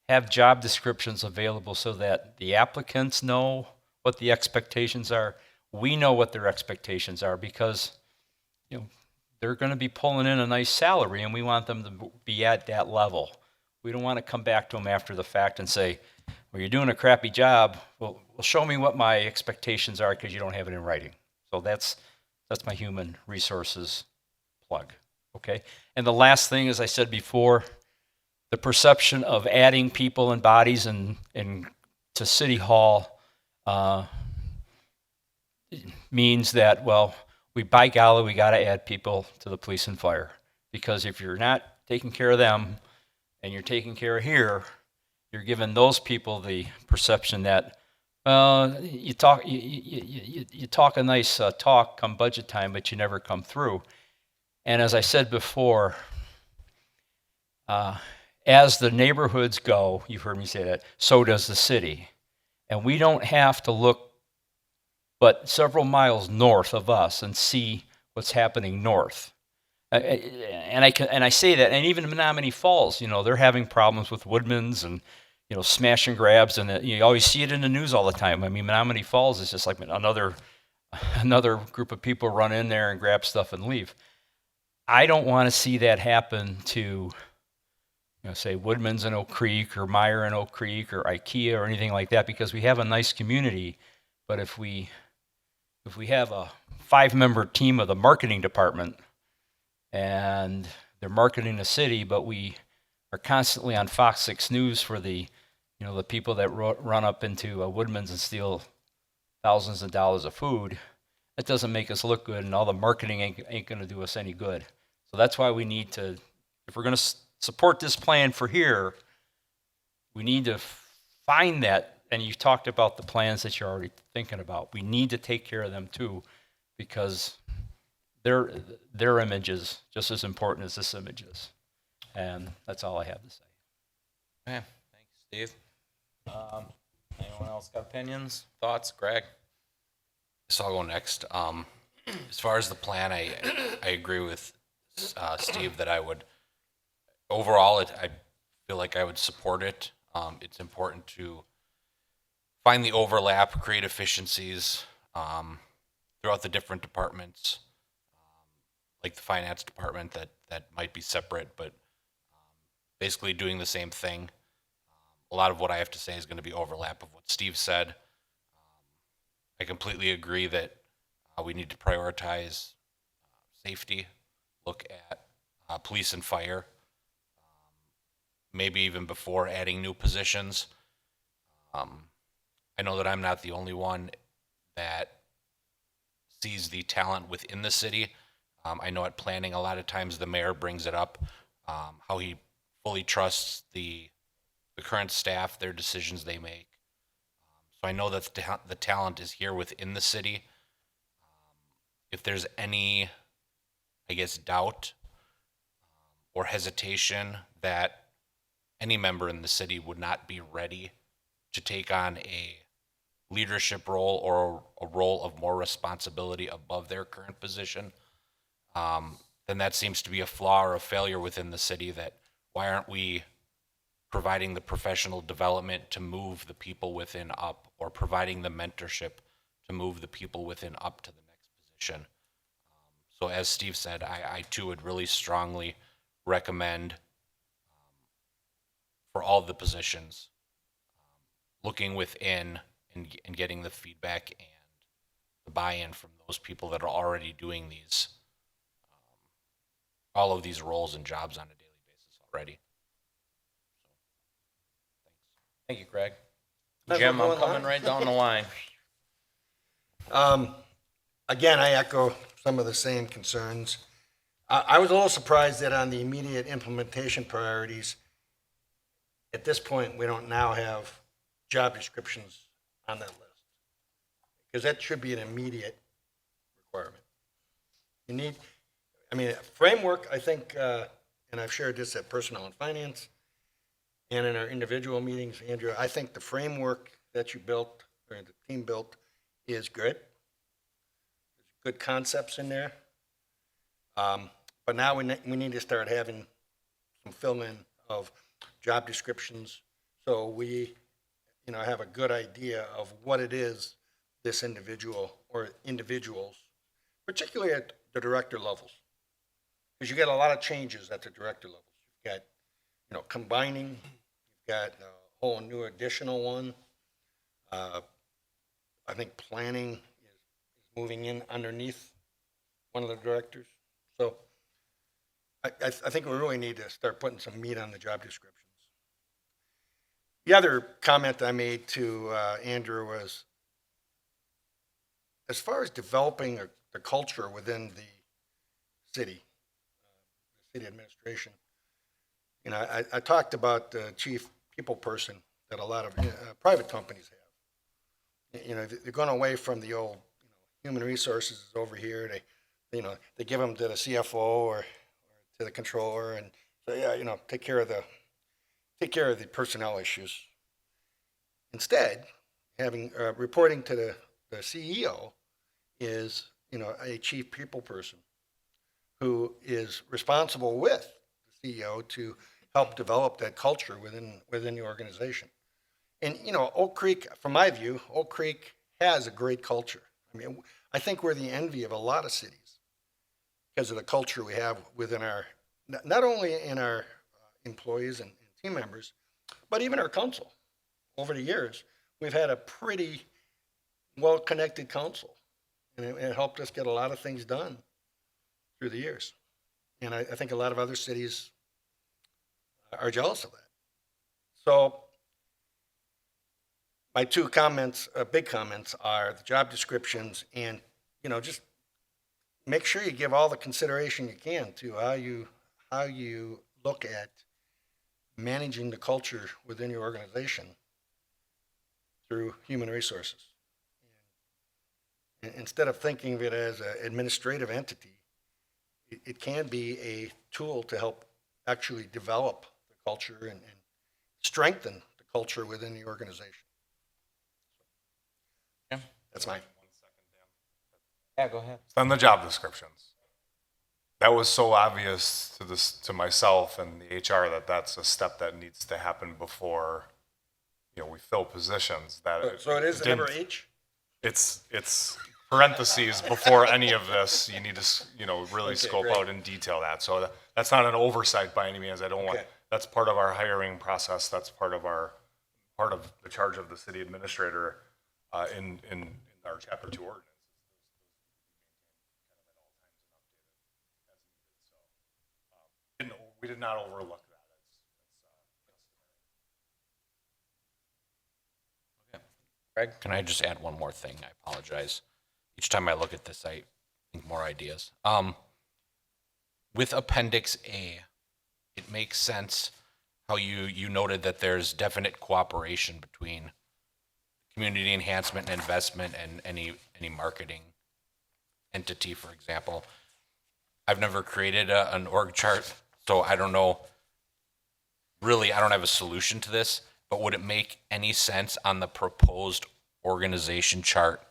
have job descriptions available so that the applicants know what the expectations are. We know what their expectations are because, they're going to be pulling in a nice salary and we want them to be at that level. We don't want to come back to them after the fact and say, well, you're doing a crappy job. Well, show me what my expectations are because you don't have it in writing. So that's my human resources plug. Okay. And the last thing, as I said before, the perception of adding people and bodies to City Hall means that, well, by golly, we got to add people to the police and fire. Because if you're not taking care of them and you're taking care of here, you're giving those people the perception that, you talk a nice talk come budget time, but you never come through. And as I said before, as the neighborhoods go, you've heard me say that, so does the city. And we don't have to look but several miles north of us and see what's happening north. And I say that, and even Menominee Falls, they're having problems with Woodman's, and smash and grabs, and you always see it in the news all the time. I mean, Menominee Falls is just like another group of people run in there and grab stuff and leave. I don't want to see that happen to, say Woodman's in Oak Creek or Meyer in Oak Creek or IKEA or anything like that, because we have a nice community. But if we have a 5-member team of the marketing department and they're marketing the city, but we are constantly on Fox 6 News for the people that run up into Woodman's and steal thousands of dollars of food, that doesn't make us look good, and all the marketing ain't going to do us any good. So that's why we need to, if we're going to support this plan for here, we need to find that, and you've talked about the plans that you're already thinking about. We need to take care of them too, because their image is just as important as this image is. And that's all I have to say. Okay, thanks, Steve. Anyone else got opinions, thoughts? Greg? So I'll go next. As far as the plan, I agree with Steve that I would, overall, I feel like I would support it. It's important to find the overlap, create efficiencies throughout the different departments, like the finance department that might be separate, but basically doing the same thing. A lot of what I have to say is going to be overlap of what Steve said. I completely agree that we need to prioritize safety, look at police and fire, maybe even before adding new positions. I know that I'm not the only one that sees the talent within the city. I know at planning, a lot of times the mayor brings it up, how he fully trusts the current staff, their decisions they make. So I know that the talent is here within the city. If there's any, I guess, doubt or hesitation that any member in the city would not be ready to take on a leadership role or a role of more responsibility above their current position, then that seems to be a flaw or a failure within the city. That why aren't we providing the professional development to move the people within up, or providing the mentorship to move the people within up to the next position? So as Steve said, I too would really strongly recommend for all the positions, looking within and getting the feedback and the buy-in from those people that are already doing these, all of these roles and jobs on a daily basis already. Thank you, Greg. That's Jim, what I'm going coming on. right down the line. Again, I echo some of the same concerns. I was a little surprised that on the immediate implementation priorities, at this point, we don't now have job descriptions on that list. Because that should be an immediate requirement. You need, framework, I think, and I've shared this at Personnel and Finance and in our individual meetings, Andrew, I think the framework that you built, or the team built, is good. There's good concepts in there. But now we need to start having some fill-in of job descriptions, so we, have a good idea of what it is this individual or individuals, particularly at the director levels, because you get a lot of changes at the director levels. You've got, combining. You've got a whole new additional one. I think planning is moving in underneath one of the directors. So I think we really need to start putting some meat on the job descriptions. The other comment I made to Andrew was, as far as developing the culture within the city administration, I talked about the chief people person that a lot of private companies have. They're going away from the old, human resources is over here. They give them to the CFO or to the controller, and so take care of the personnel issues. Instead, having reporting to the CEO is a chief people person who is responsible with the CEO to help develop that culture within the organization. And, you know, Oak Creek, from my view, Oak Creek has a great culture. I mean, I think we're the envy of a lot of cities because of the culture we have within our, not only in our employees and team members, but even our council. Over the years, we've had a pretty well-connected council, and it helped us get a lot of things done through the years. And I think a lot of other cities are jealous of that. So my two comments, big comments, are the job descriptions and, you know, just make sure you give all the consideration you can to how you look at managing the culture within your organization through human resources. And instead of thinking of it as an administrative entity, it can be a tool to help actually develop the culture and strengthen the culture within the organization. Yeah. That's mine. Yeah, go ahead. On the job descriptions, that was so obvious to myself and the HR that that's a step that needs to happen before, you know, we fill positions. That So it is didn't- number H? It's parentheses before any of this. You need to, you know, really scope great. out and detail that. So that's not an oversight by any means. I don't want, Okay. that's part of our hiring process. That's part of the charge of the city administrator in our chapter 2 ordinance. We did not overlook that. Greg? Can I just add one more thing? I apologize. Each time I look at this, I think more ideas. With Appendix A, it makes sense how you noted that there's definite cooperation between community enhancement and investment and any marketing entity, for example. I've never created an org chart, so I don't know. Really, I don't have a solution to this, but would it make any sense on the proposed organization chart,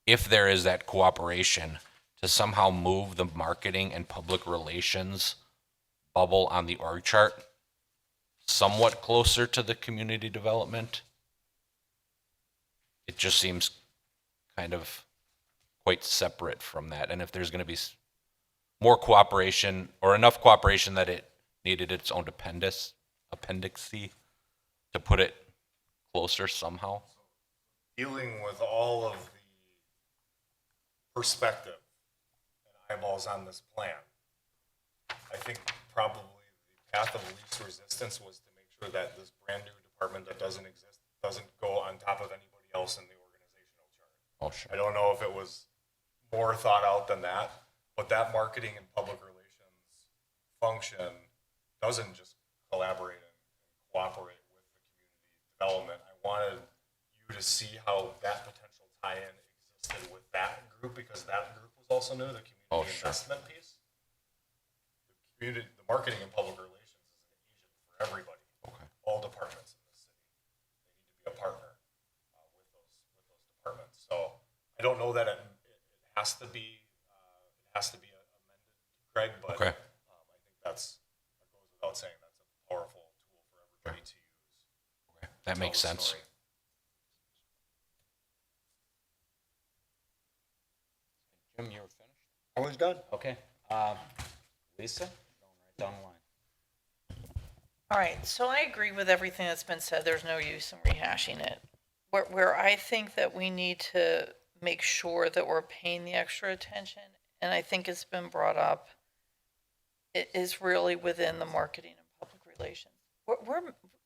if there is that cooperation, to somehow move the marketing and public relations bubble on the org chart somewhat closer to the community development? It just seems kind of quite separate from that. And if there's going to be more cooperation or enough cooperation that it needed its own appendix C to put it closer somehow. Dealing with all of the perspective and eyeballs on this plan, I think probably the path of least resistance was to make sure that this brand new department that doesn't exist doesn't go on top of anybody else in the organizational chart. Oh, sure. I don't know if it was more thought out than that, but that marketing and public relations function doesn't just collaborate and cooperate with the community development. I wanted you to see how that potential tie-in existed with that group, because that group was also new, the community investment piece. The marketing and public relations is an agent for everybody. Okay. All departments in the city. They need to be a partner with those departments. So I don't know that it has to be amended, Greg, but Okay. I think that goes without saying. That's a powerful tool for everybody to use. Okay. That makes Tell the sense. story. Jim, you were finished? I was done. Okay. Lisa, going right down the line. All right, so I agree with everything that's been said. There's no use in rehashing it. Where I think that we need to make sure that we're paying the extra attention, and I think it's been brought up, it is really within the marketing and public relations.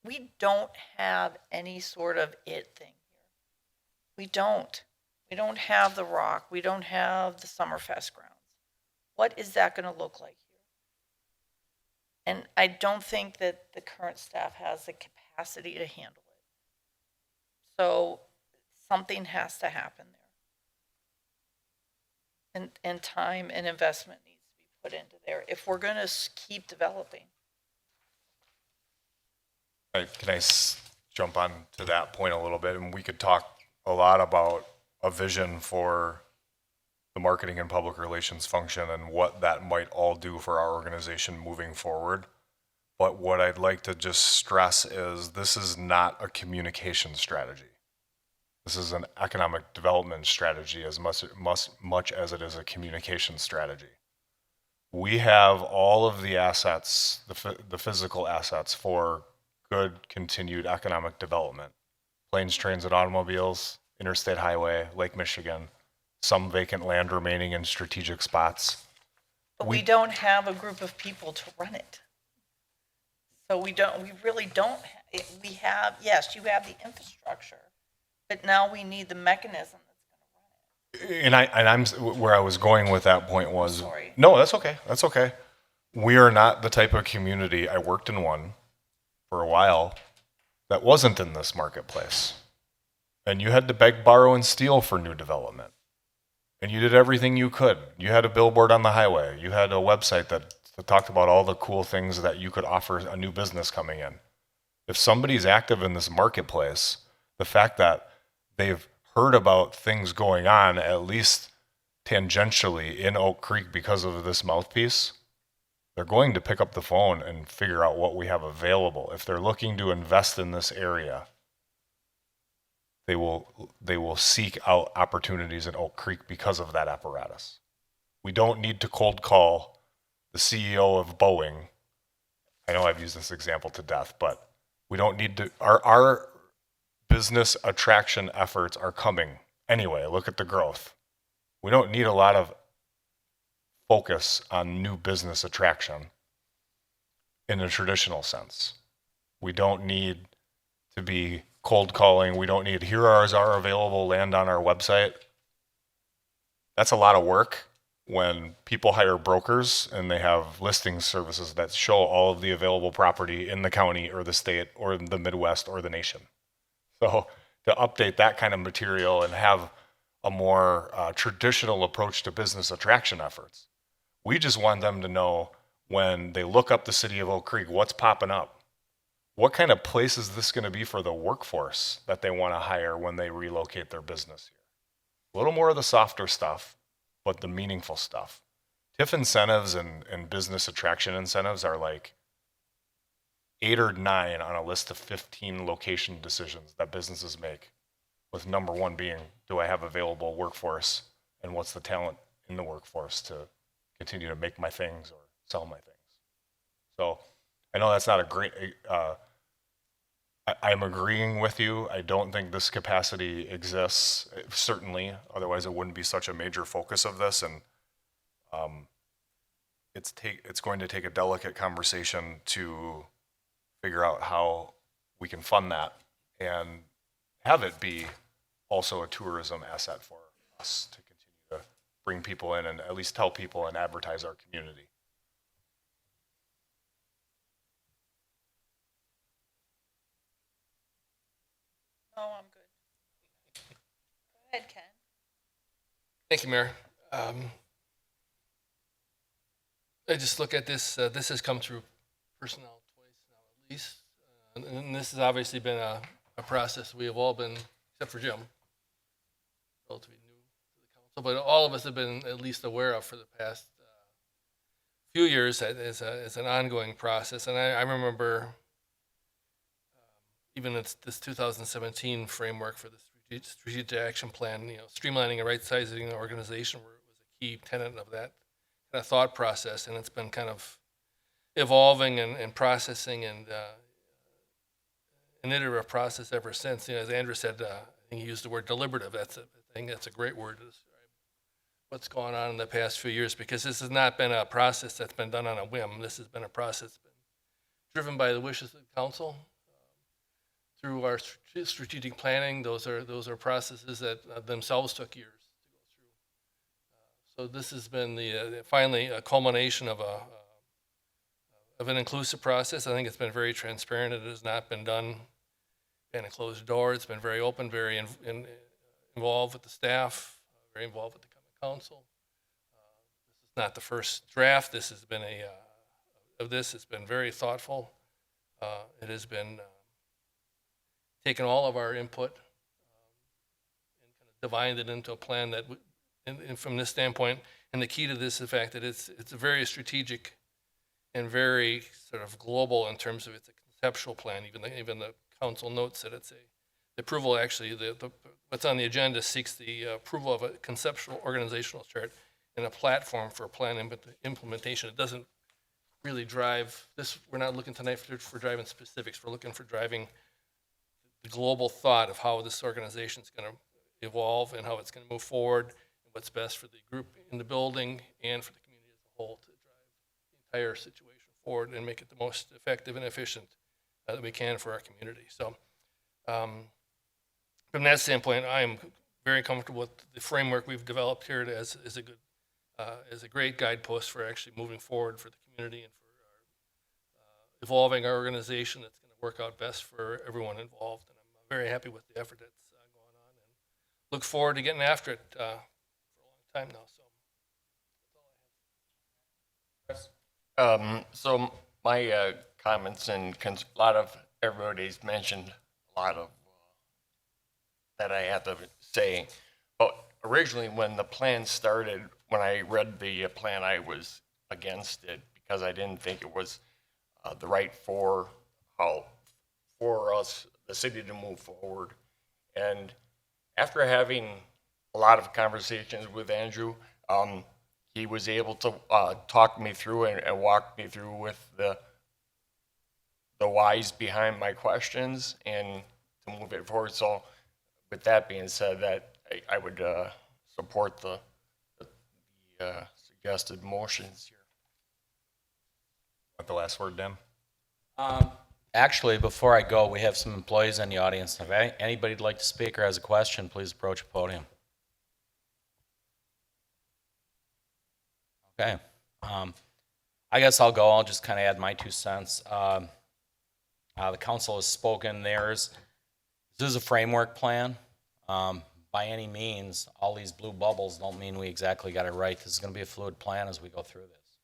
We don't have any sort of it thing here. We don't. We don't have the Rock. We don't have the Summerfest grounds. What is that going to look like here? And I don't think that the current staff has the capacity to handle it. So something has to happen there. And time and investment needs to be put into there if we're going to keep developing. Can I jump on to that point a little bit? And we could talk a lot about a vision for the marketing and public relations function and what that might all do for our organization moving forward. But what I'd like to just stress is this is not a communication strategy. This is an economic development strategy as much as it is a communication strategy. We have all of the assets, the physical assets for good continued economic development. Planes, trains, and automobiles, interstate highway, Lake Michigan, some vacant land remaining in strategic spots. But we don't have a group of people to run it. So we really don't, we have, yes, you have the infrastructure, but now we need the mechanism that's going to run it. And I'm where I was going with that point was, Sorry. no, that's okay. That's okay. We are not the type of community. I worked in one for a while that wasn't in this marketplace. And you had to beg, borrow, and steal for new development. And you did everything you could. You had a billboard on the highway. You had a website that talked about all the cool things that you could offer a new business coming in. If somebody's active in this marketplace, the fact that they've heard about things going on, at least tangentially in Oak Creek because of this mouthpiece, they're going to pick up the phone and figure out what we have available. If they're looking to invest in this area, they will seek out opportunities in Oak Creek because of that apparatus. We don't need to cold call the CEO of Boeing. I know I've used this example to death, but we don't need to, our business attraction efforts are coming anyway. Look at the growth. We don't need a lot of focus on new business attraction in a traditional sense. We don't need to be cold calling. We don't need, here are our available land on our website. That's a lot of work when people hire brokers and they have listing services that show all of the available property in the county or the state or the Midwest or the nation. So to update that kind of material and have a more traditional approach to business attraction efforts, we just want them to know when they look up the city of Oak Creek, what's popping up? What kind of place is this going to be for the workforce that they want to hire when they relocate their business here? A little more of the softer stuff, but the meaningful stuff. TIF incentives and business attraction incentives are like 8 or 9 on a list of 15 location decisions that businesses make, with number 1 being, do I have available workforce and what's the talent in the workforce to continue to make my things or sell my things. So I know that's not a great, I'm agreeing with you. I don't think this capacity exists, certainly. Otherwise, it wouldn't be such a major focus of this. And it's going to take a delicate conversation to figure out how we can fund that and have it be also a tourism asset for us to continue to bring people in and at least tell people and advertise our community. No, I'm good. Go ahead, Ken. Thank you, Mayor. I just look at this, this has come through personnel twice now at least. And this has obviously been a process we have all been, except for Jim, relatively new to the council, but all of us have been at least aware of for the past few years as an ongoing process. And I remember even this 2017 framework for the strategic action plan, streamlining and right-sizing the organization was a key tenet of that kind of thought process, and it's been kind of evolving and processing and an iterative process ever since. As Andrew said, I think he used the word deliberative. I think that's a great word to describe what's gone on in the past few years, because this has not been a process that's been done on a whim. This has been a process that's been driven by the wishes of the council. Through our strategic planning, those are processes that themselves took years to go through. So this has been finally a culmination of an inclusive process. I think it's been very transparent. It has not been done behind a closed door. It's been very open, very involved with the staff, very involved with the council. This is not the first draft. This has been it's been very thoughtful. It has been taken all of our input and kind of divided it into a plan that, and from this standpoint, and the key to this is the fact that it's a very strategic and very sort of global in terms of it's a conceptual plan. Even the council notes that it's the approval, actually, what's on the agenda seeks the approval of a conceptual organizational chart and a platform for plan implementation. It doesn't really drive this. We're not looking tonight for driving specifics. We're looking for driving the global thought of how this organization is going to evolve and how it's going to move forward, and what's best for the group in the building and for the community as a whole to drive the entire situation forward and make it the most effective and efficient that we can for our community. So from that standpoint, I am very comfortable with the framework we've developed here as a great guidepost for actually moving forward for the community and for evolving our organization that's going to work out best for everyone involved. And I'm very happy with the effort that's going on and look forward to getting after it for a long time now. So that's all I have. So my comments and a lot of everybody's mentioned a lot of that I have to say. But originally, when the plan started, when I read the plan, I was against it because I didn't think it was the right for us, the city, to move forward. And after having a lot of conversations with Andrew, he was able to talk me through and walk me through with the whys behind my questions and to move it forward. So with that being said, that I would support the suggested motions here. Want the last word, Dan? Actually, before I go, we have some employees in the audience. If anybody'd like to speak or has a question, please approach the podium. Okay. I guess I'll go. I'll just kind of add my 2 cents. The council has spoken theirs. This is a framework plan. By any means, all these blue bubbles don't mean we exactly got it right. This is going to be a fluid plan as we go through this.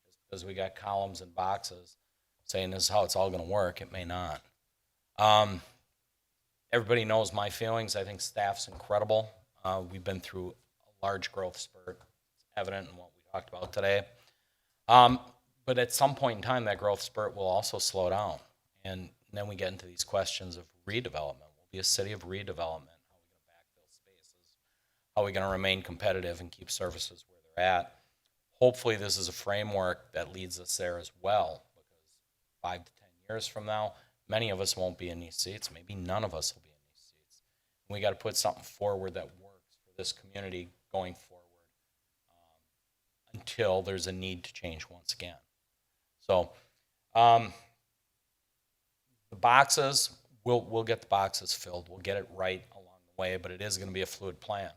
Just because we got columns and boxes saying this is how it's all going to work, it may not. Everybody knows my feelings. I think staff's incredible. We've been through a large growth spurt. It's evident in what we talked about today. But at some point in time, that growth spurt will also slow down. And then we get into these questions of redevelopment. We'll be a city of redevelopment. How are we going to remain competitive and keep services where they're at? Hopefully this is a framework that leads us there as well, because 5 to 10 years from now, many of us won't be in these seats. Maybe none of us will be in these seats. And we got to put something forward that works for this community going forward until there's a need to change once again. So the boxes, we'll get the boxes filled. We'll get it right along the way, but it is going to be a fluid plan.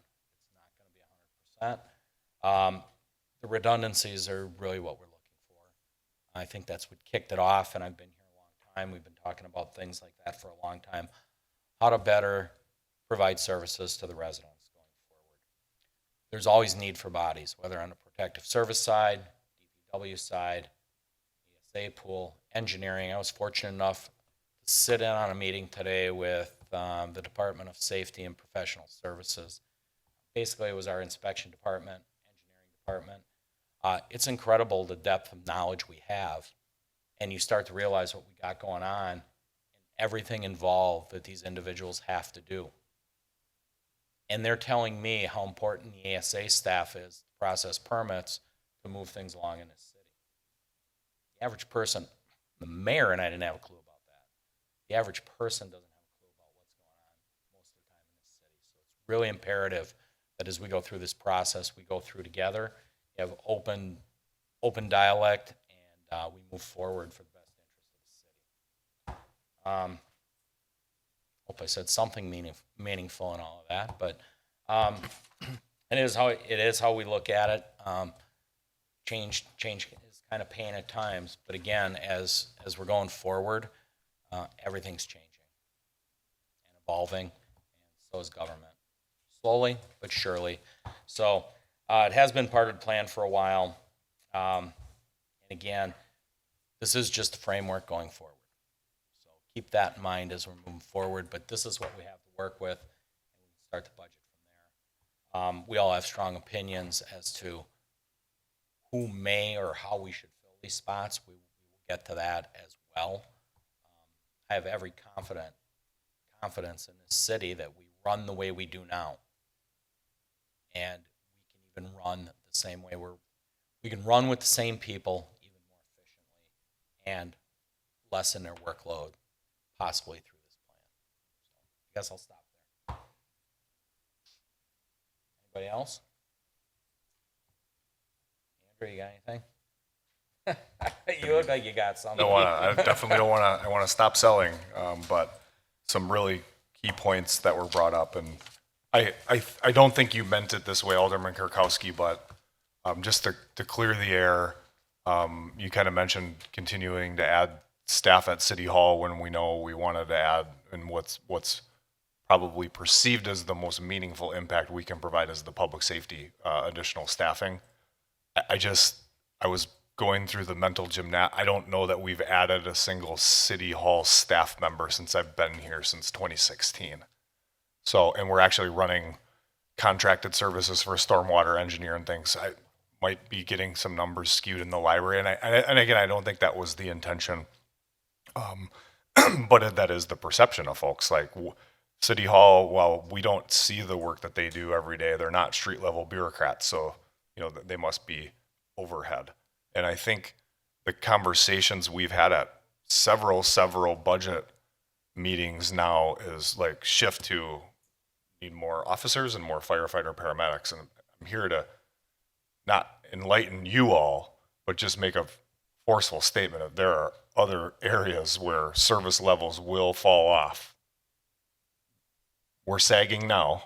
It's not going to be 100%. The redundancies are really what we're looking for. I think that's what kicked it off, and I've been here a long time. We've been talking about things like that for a long time. How to better provide services to the residents going forward. There's always need for bodies, whether on the protective service side, DPW side, ESA pool, engineering. I was fortunate enough to sit in on a meeting today with the Department of Safety and Professional Services. Basically, it was our inspection department, engineering department. It's incredible the depth of knowledge we have, and you start to realize what we got going on and everything involved that these individuals have to do. And they're telling me how important the ASA staff is to process permits to move things along in this city. The average person, the mayor and I didn't have a clue about that. The average person doesn't have a clue about what's going on most of the time in this city. So it's really imperative that as we go through this process, we go through together, you have open dialect, and we move forward for the best interest of the city. Hope I said something meaningful in all of that, but it is how we look at it. Change is kind of pain at times, but again, as we're going forward, everything's changing and evolving, and so is government. Slowly but surely. So it has been part of the plan for a while. And again, this is just a framework going forward. So keep that in mind as we're moving forward. But this is what we have to work with, and we can start the budget from there. We all have strong opinions as to who may or how we should fill early spots. We will get to that as well. I have every confidence in this city that we run the way we do now. And we can even run the same way we can run with the same people even more efficiently and lessen their workload possibly through this plan. So I guess I'll stop there. Anybody else? Andrew, you got anything? You look like you got something. I definitely don't want to. I want to stop selling, but some really key points that were brought up, and I don't think you meant it this way, Alderman Kirkowski, but just to clear the air, you kind of mentioned continuing to add staff at City Hall when we know we wanted to add, and what's probably perceived as the most meaningful impact we can provide is the public safety additional staffing. I was going through the mental gymnast. I don't know that we've added a single City Hall staff member since I've been here since 2016. So, and we're actually running contracted services for a stormwater engineer and things. I might be getting some numbers skewed in the library, and again, I don't think that was the intention. But that is the perception of folks. Like City Hall, while we don't see the work that they do every day, they're not street level bureaucrats. So, they must be overhead. And I think the conversations we've had at several budget meetings now is like shift to need more officers and more firefighter paramedics. And I'm here to not enlighten you all, but just make a forceful statement of there are other areas where service levels will fall off. We're sagging now.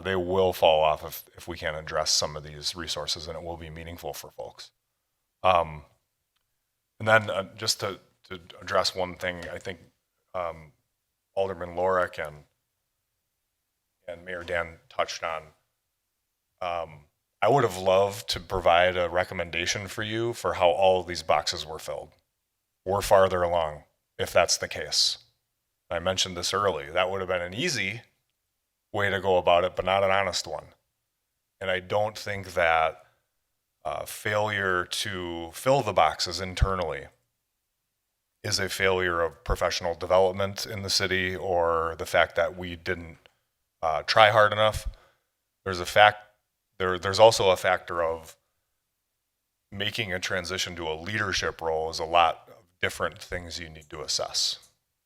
They will fall off if we can't address some of these resources, and it will be meaningful for folks. And then just to address one thing, I think Alderman Lorick and Mayor Dan touched on. I would have loved to provide a recommendation for you for how all of these boxes were filled. We're farther along if that's the case. I mentioned this early. That would have been an easy way to go about it, but not an honest one. And I don't think that failure to fill the boxes internally is a failure of professional development in the city or the fact that we didn't try hard enough. There's also a factor of making a transition to a leadership role is a lot of different things you need to assess.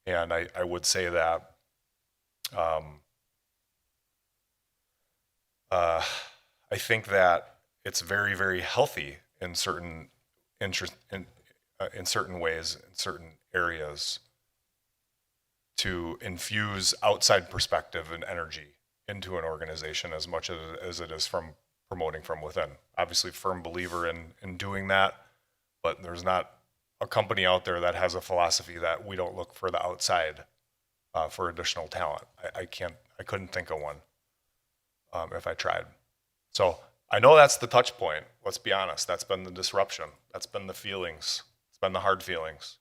And I would say that I think that it's very, very healthy in certain in certain ways, in certain areas, to infuse outside perspective and energy into an organization as much as it is from promoting from within. Obviously, firm believer in doing that, but there's not a company out there that has a philosophy that we don't look for the outside for additional talent. I couldn't think of one if I tried. So I know that's the touch point. Let's be honest. That's been the disruption. That's been the feelings. It's been the hard feelings.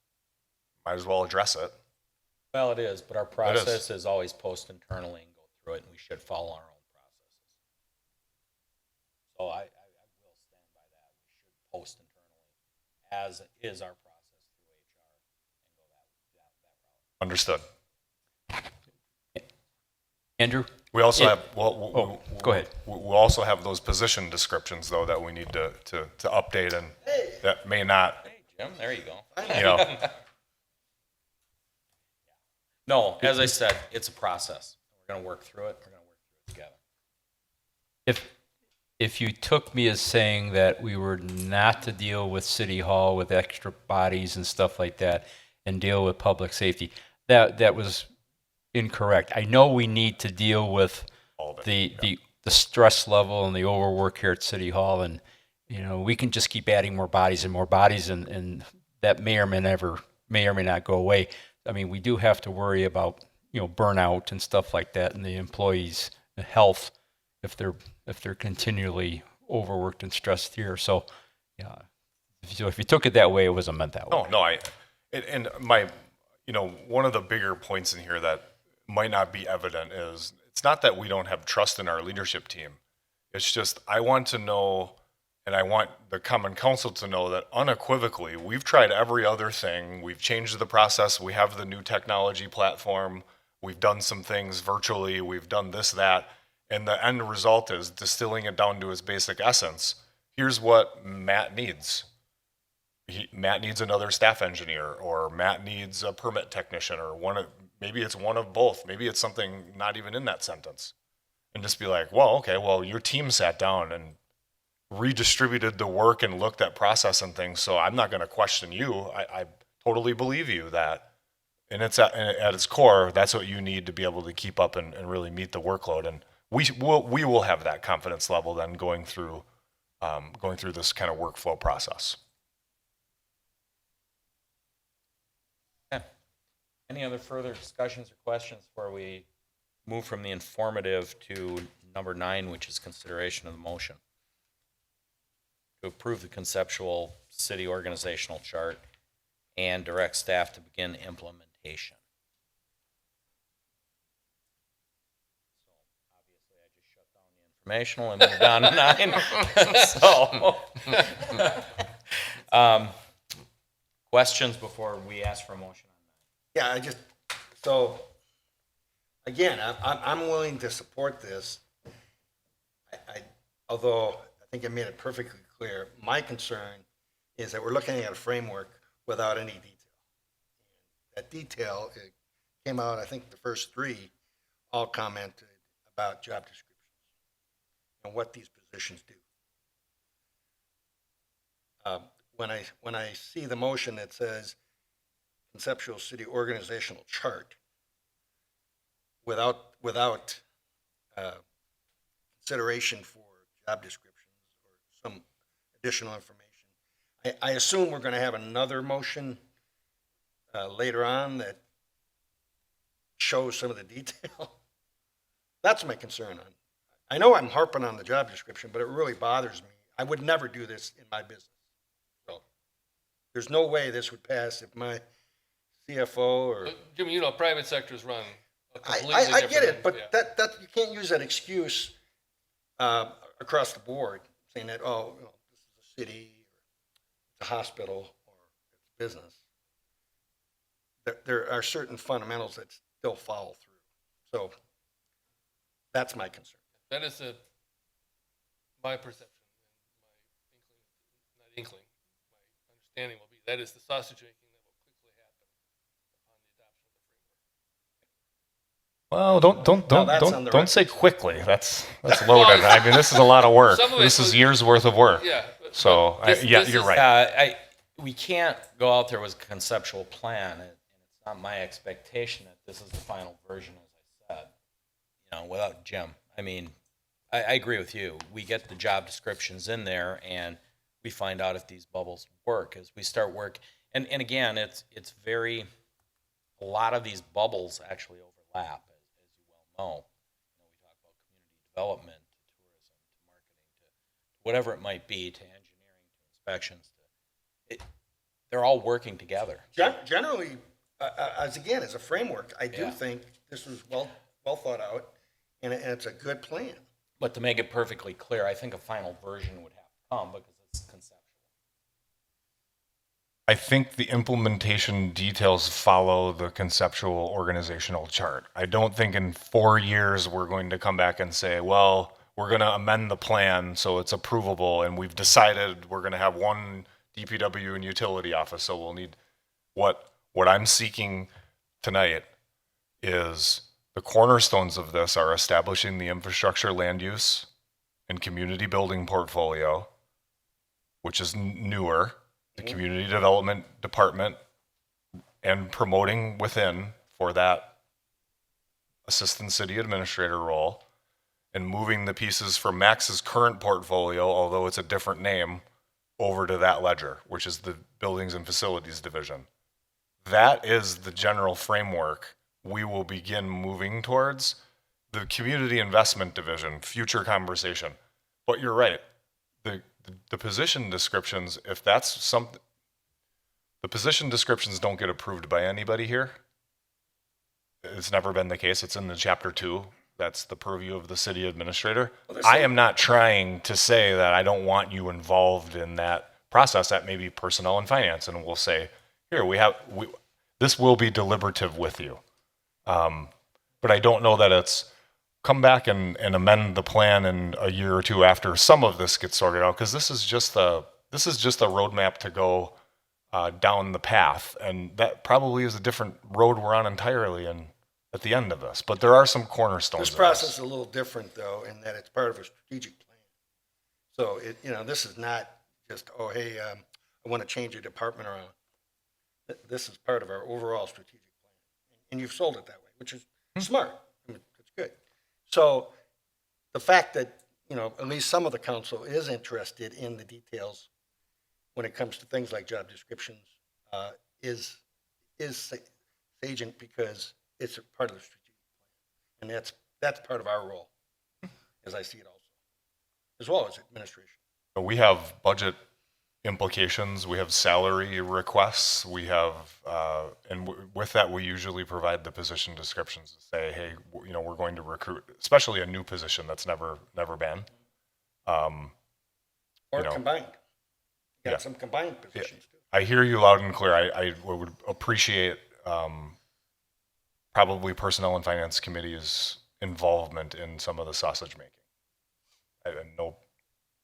Might as well address it. Well, it is, but our process is always post internally and go through it, and we should follow our own processes. So I will stand by that. We should post internally, as is our process through HR, and go that route. Understood. Andrew? We also Yeah. have, Go ahead. We'll also have those position descriptions though that we need to update and that may not, Hey, Jim, there you go. you know, No, as I said, it's a process. We're going to work through it. We're going to work through it together. If you took me as saying that we were not to deal with City Hall with extra bodies and stuff like that and deal with public safety, that was incorrect. I know we need to deal with all of it. the stress level and the overwork here at City Hall, and we can just keep adding more bodies and that may or may not go away. I mean, we do have to worry about burnout and stuff like that, and the employees' health if they're continually overworked and stressed here. So, if you took it that way, it wasn't meant that way. One of the bigger points in here that might not be evident is it's not that we don't have trust in our leadership team. It's just I want to know And I want the common council to know that unequivocally, we've tried every other thing. We've changed the process. We have the new technology platform. We've done some things virtually. We've done this, that. And the end result is distilling it down to its basic essence. Here's what Matt needs. Matt needs another staff engineer, or Matt needs a permit technician, or maybe it's one of both. Maybe it's something not even in that sentence. And just be like, well, okay, well, your team sat down and redistributed the work and looked at process and things. So I'm not going to question you. I totally believe you that, and it's at its core, that's what you need to be able to keep up and really meet the workload. And we will have that confidence level then going through this kind of workflow process. Okay. Any other further discussions or questions before we move from the informative to number 9, which is consideration of the motion? To approve the conceptual city organizational chart and direct staff to begin implementation. So obviously I just shut down the informational and moved on to 9. So, questions before we ask for a motion on 9? Yeah, again, I'm willing to support this. Although I think I made it perfectly clear, my concern is that we're looking at a framework without any detail. That detail, it came out, I think the first 3 all commented about job descriptions and what these positions do. When I see the motion that says conceptual city organizational chart, without consideration for job descriptions or some additional information, I assume we're going to have another motion later on that shows some of the detail. That's my concern. I know I'm harping on the job description, but it really bothers me. I would never do this in my business. So there's no way this would pass if my CFO or Jimmy, you know, private sectors run a completely I get different- it, but yeah. that you can't use that excuse across the board, saying that, oh, you know, this is a city, or it's a hospital, or it's business. There are certain fundamentals that still follow through. So that's my concern. That is my perception, my understanding will be, that is the sausage making that will quickly happen upon the adoption of the framework. Well, that's on the don't say quickly. That's loaded. I mean, this is a lot of work. Some of it This is was- years worth of work. Yeah. So this you're is- right. We can't go out there with a conceptual plan, and it's not my expectation that this is the final version, as I said, without Jim. I mean, I agree with you. We get the job descriptions in there, and we find out if these bubbles work as we start work. And again, a lot of these bubbles actually overlap, as you well know. We talk about community development, to tourism, to marketing, to whatever it might be, to engineering, to inspections. They're all working together. Generally, as a framework, I do Yeah. think this was well thought out, and it's a good plan. But to make it perfectly clear, I think a final version would have to come because it's conceptual. I think the implementation details follow the conceptual organizational chart. I don't think in 4 years we're going to come back and say, well, we're going to amend the plan so it's approvable, and we've decided we're going to have one DPW and utility office, so we'll need what I'm seeking tonight is the cornerstones of this are establishing the infrastructure, land use, and community building portfolio, which is newer, the community development department, and promoting within for that assistant city administrator role, and moving the pieces from Max's current portfolio, although it's a different name, over to that ledger, which is the buildings and facilities division. That is the general framework we will begin moving towards. The community investment division, future conversation. But you're right. The position descriptions, if that's something, the position descriptions don't get approved by anybody here. It's never been the case. It's in the chapter 2. That's the purview of the city administrator. I am not trying to say that I don't want you involved in that process. That may be personnel and finance, and we'll say, here, this will be deliberative with you. But I don't know that it's come back and amend the plan in a year or two after some of this gets sorted out, because this is just a roadmap to go down the path, and that probably is a different road we're on entirely and at the end of this. But there are some cornerstones. This of process is a little different, though, in that it's part of a strategic plan. So this is not just, oh, hey, I want to change a department around. This is part of our overall strategic plan. And you've sold it that way, which is smart. I mean, it's good. So the fact that, at least some of the council is interested in the details when it comes to things like job descriptions is sagent, because it's a part of the strategic plan. And that's part of our role, as I see it also, as well as administration. We have budget implications, we have salary requests, we have, with that, we usually provide the position descriptions to say, hey, we're going to recruit, especially a new position that's never been. Or combined. Yeah. Got some combined positions too. I hear you loud and clear. I would appreciate probably Personnel and Finance Committee's involvement in some of the sausage making.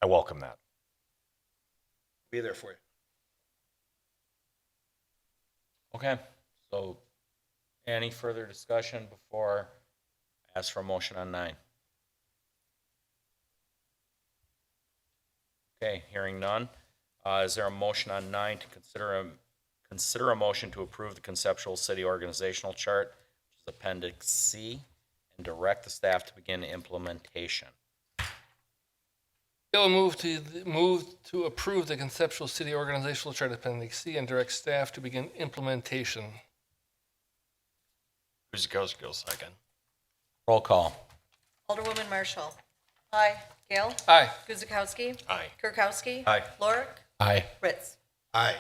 I welcome that. Be there for you. Okay, so any further discussion before I ask for a motion on 9? Okay, hearing none. Is there a motion on 9 to consider a motion to approve the conceptual city organizational chart, which is Appendix C, and direct the staff to begin implementation? Bill move to approve the conceptual city organizational chart Appendix C and direct staff to begin implementation. Guzekowski will second. Roll call. Alderwoman Marshall. Aye. Gale. Aye. Guzekowski. Aye. Kirkowski. Aye. Lorik. Aye. Ritz. Aye.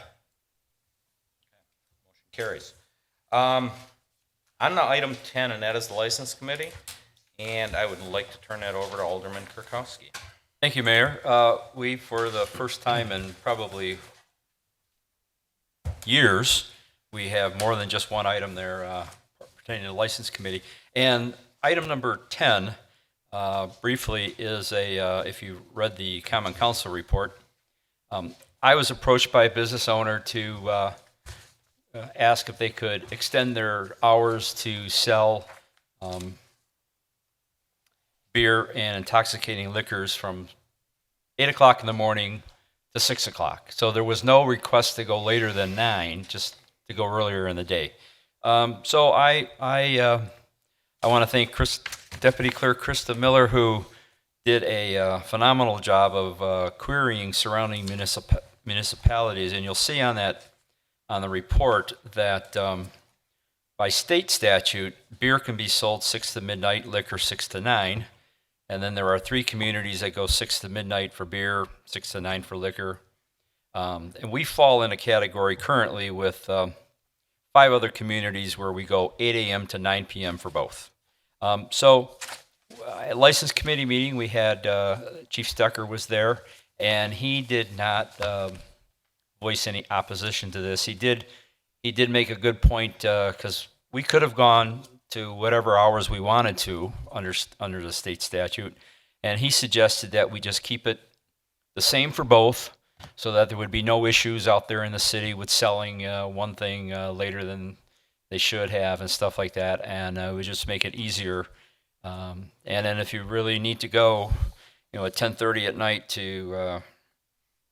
Carries. On to item 10, and that is the License Committee, and I would like to turn that over to Alderman Kirkowski. Thank you, Mayor. We, for the first time in probably years, we have more than just one item there pertaining to the License Committee. And item number 10, briefly, is if you read the Common Council report, I was approached by a business owner to ask if they could extend their hours to sell beer and intoxicating liquors from 8 o'clock in the morning to 6 o'clock. So there was no request to go later than 9, just to go earlier in the day. So I want to thank Deputy Clerk Krista Miller, who did a phenomenal job of querying surrounding municipalities. And you'll see on the report that by state statute, beer can be sold 6 to midnight, liquor 6 to 9. And then there are 3 communities that go 6 to midnight for beer, 6 to 9 for liquor. And we fall in a category currently with 5 other communities where we go 8 a.m. to 9 p.m. for both. So at License Committee meeting, we had Chief Stecker was there, and he did not voice any opposition to this. He did make a good point, because we could have gone to whatever hours we wanted to under the state statute, and he suggested that we just keep it the same for both, so that there would be no issues out there in the city with selling one thing later than they should have and stuff like that, and we just make it easier. And then if you really need to go, at 10:30 at night to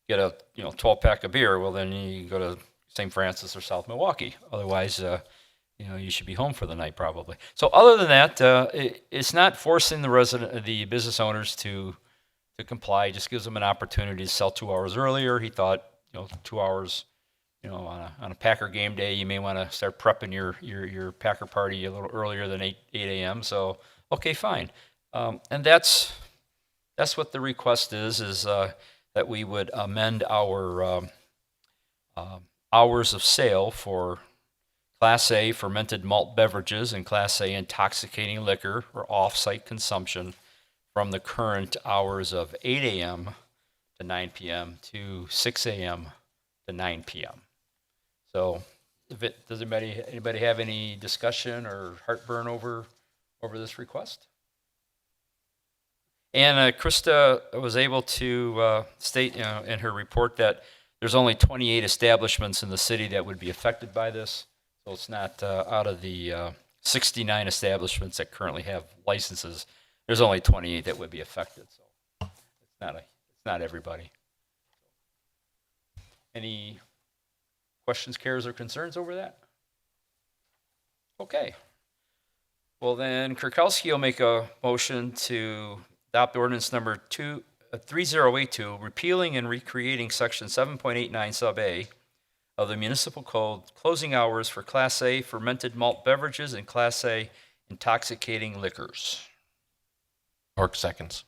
get a 12-pack of beer, well, then you can go to St. Francis or South Milwaukee. Otherwise, you should be home for the night probably. So other than that, it's not forcing the business owners to comply. It just gives them an opportunity to sell 2 hours earlier. He thought, 2 hours, on a Packer game day, you may want to start prepping your Packer party a little earlier than 8 a.m. So, okay, fine. And that's what the request is that we would amend our hours of sale for Class A fermented malt beverages and Class A intoxicating liquor or off-site consumption from the current hours of 8 a.m. to 9 p.m. to 6 a.m. to 9 p.m. So, does anybody have any discussion or heartburn over this request? And Krista was able to state in her report that there's only 28 establishments in the city that would be affected by this. So it's not out of the 69 establishments that currently have licenses. There's only 28 that would be affected. So it's not everybody. Any questions, cares, or concerns over that? Okay. Well, then Kirkowski will make a motion to adopt ordinance number 3082, repealing and recreating section 7.89 sub A of the municipal code, closing hours for Class A fermented malt beverages and Class A intoxicating liquors. York seconds.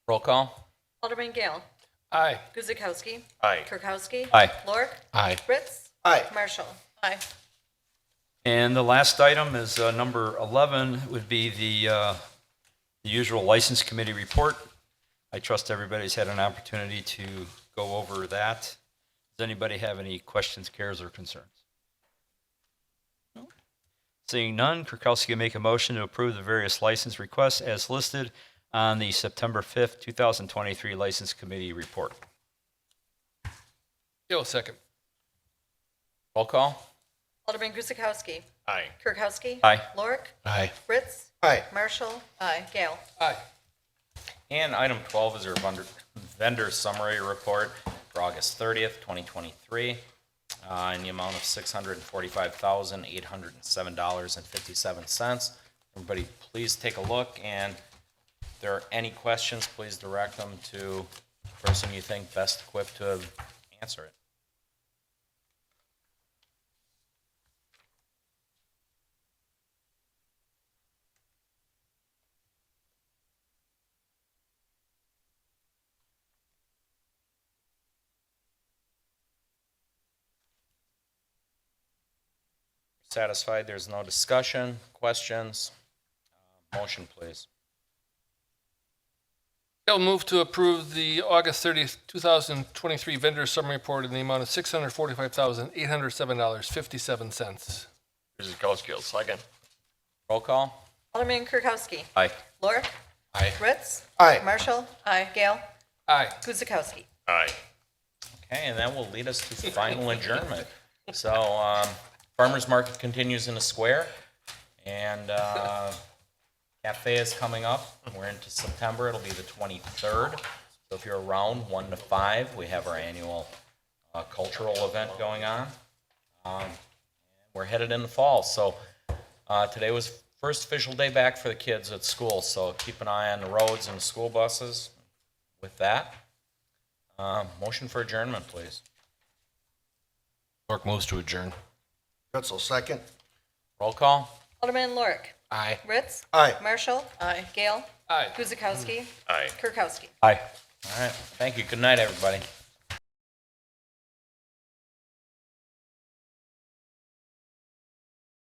Roll call. Alderman Gale. Aye. Guzekowski. Aye. Kirkowski. Aye. Lorik. Aye. Fritz. Aye. Marshall. Aye. And the last item is number 11 would be the usual license committee report. I trust everybody's had an opportunity to go over that. Does anybody have any questions, cares, or concerns? No? Seeing none, Kirkowski will make a motion to approve the various license requests as listed on the September 5th, 2023 License Committee report. Yo, second. Roll call. Alderman Guzekowski. Aye. Kirkowski. Aye. Lorik. Aye. Fritz. Aye. Marshall. Aye. Gale. Aye. And item 12 is our vendor summary report for August 30th, 2023, in the amount of $645,807.57. Everybody, please take a look, and if there are any questions, please direct them to the person you think best equipped to answer it. Satisfied there's no discussion, questions? Motion, please. I'll move to approve the August 30th, 2023 vendor summary report in the amount of $645,807.57. Guzekowski will second. Roll call. Alderman Kirkowski. Aye. Lorik. Aye. Fritz. Aye. Marshall. Aye. Gale. Aye. Guzekowski. Aye. Okay, and that will lead us to final adjournment. So, farmer's market continues in the square, and cafe is coming up. We're into September. It'll be the 23rd. So if you're around 1 to 5, we have our annual cultural event going on. We're headed in the fall. So today was first official day back for the kids at school. So keep an eye on the roads and the school buses. With that, motion for adjournment, please. York moves to adjourn. Pretzel, second. Roll call. Alderman Lorik. Aye. Ritz. Aye. Marshall. Aye. Gale. Aye. Guzekowski. Aye. Kirkowski. Aye. All right. Thank you. Good night, everybody.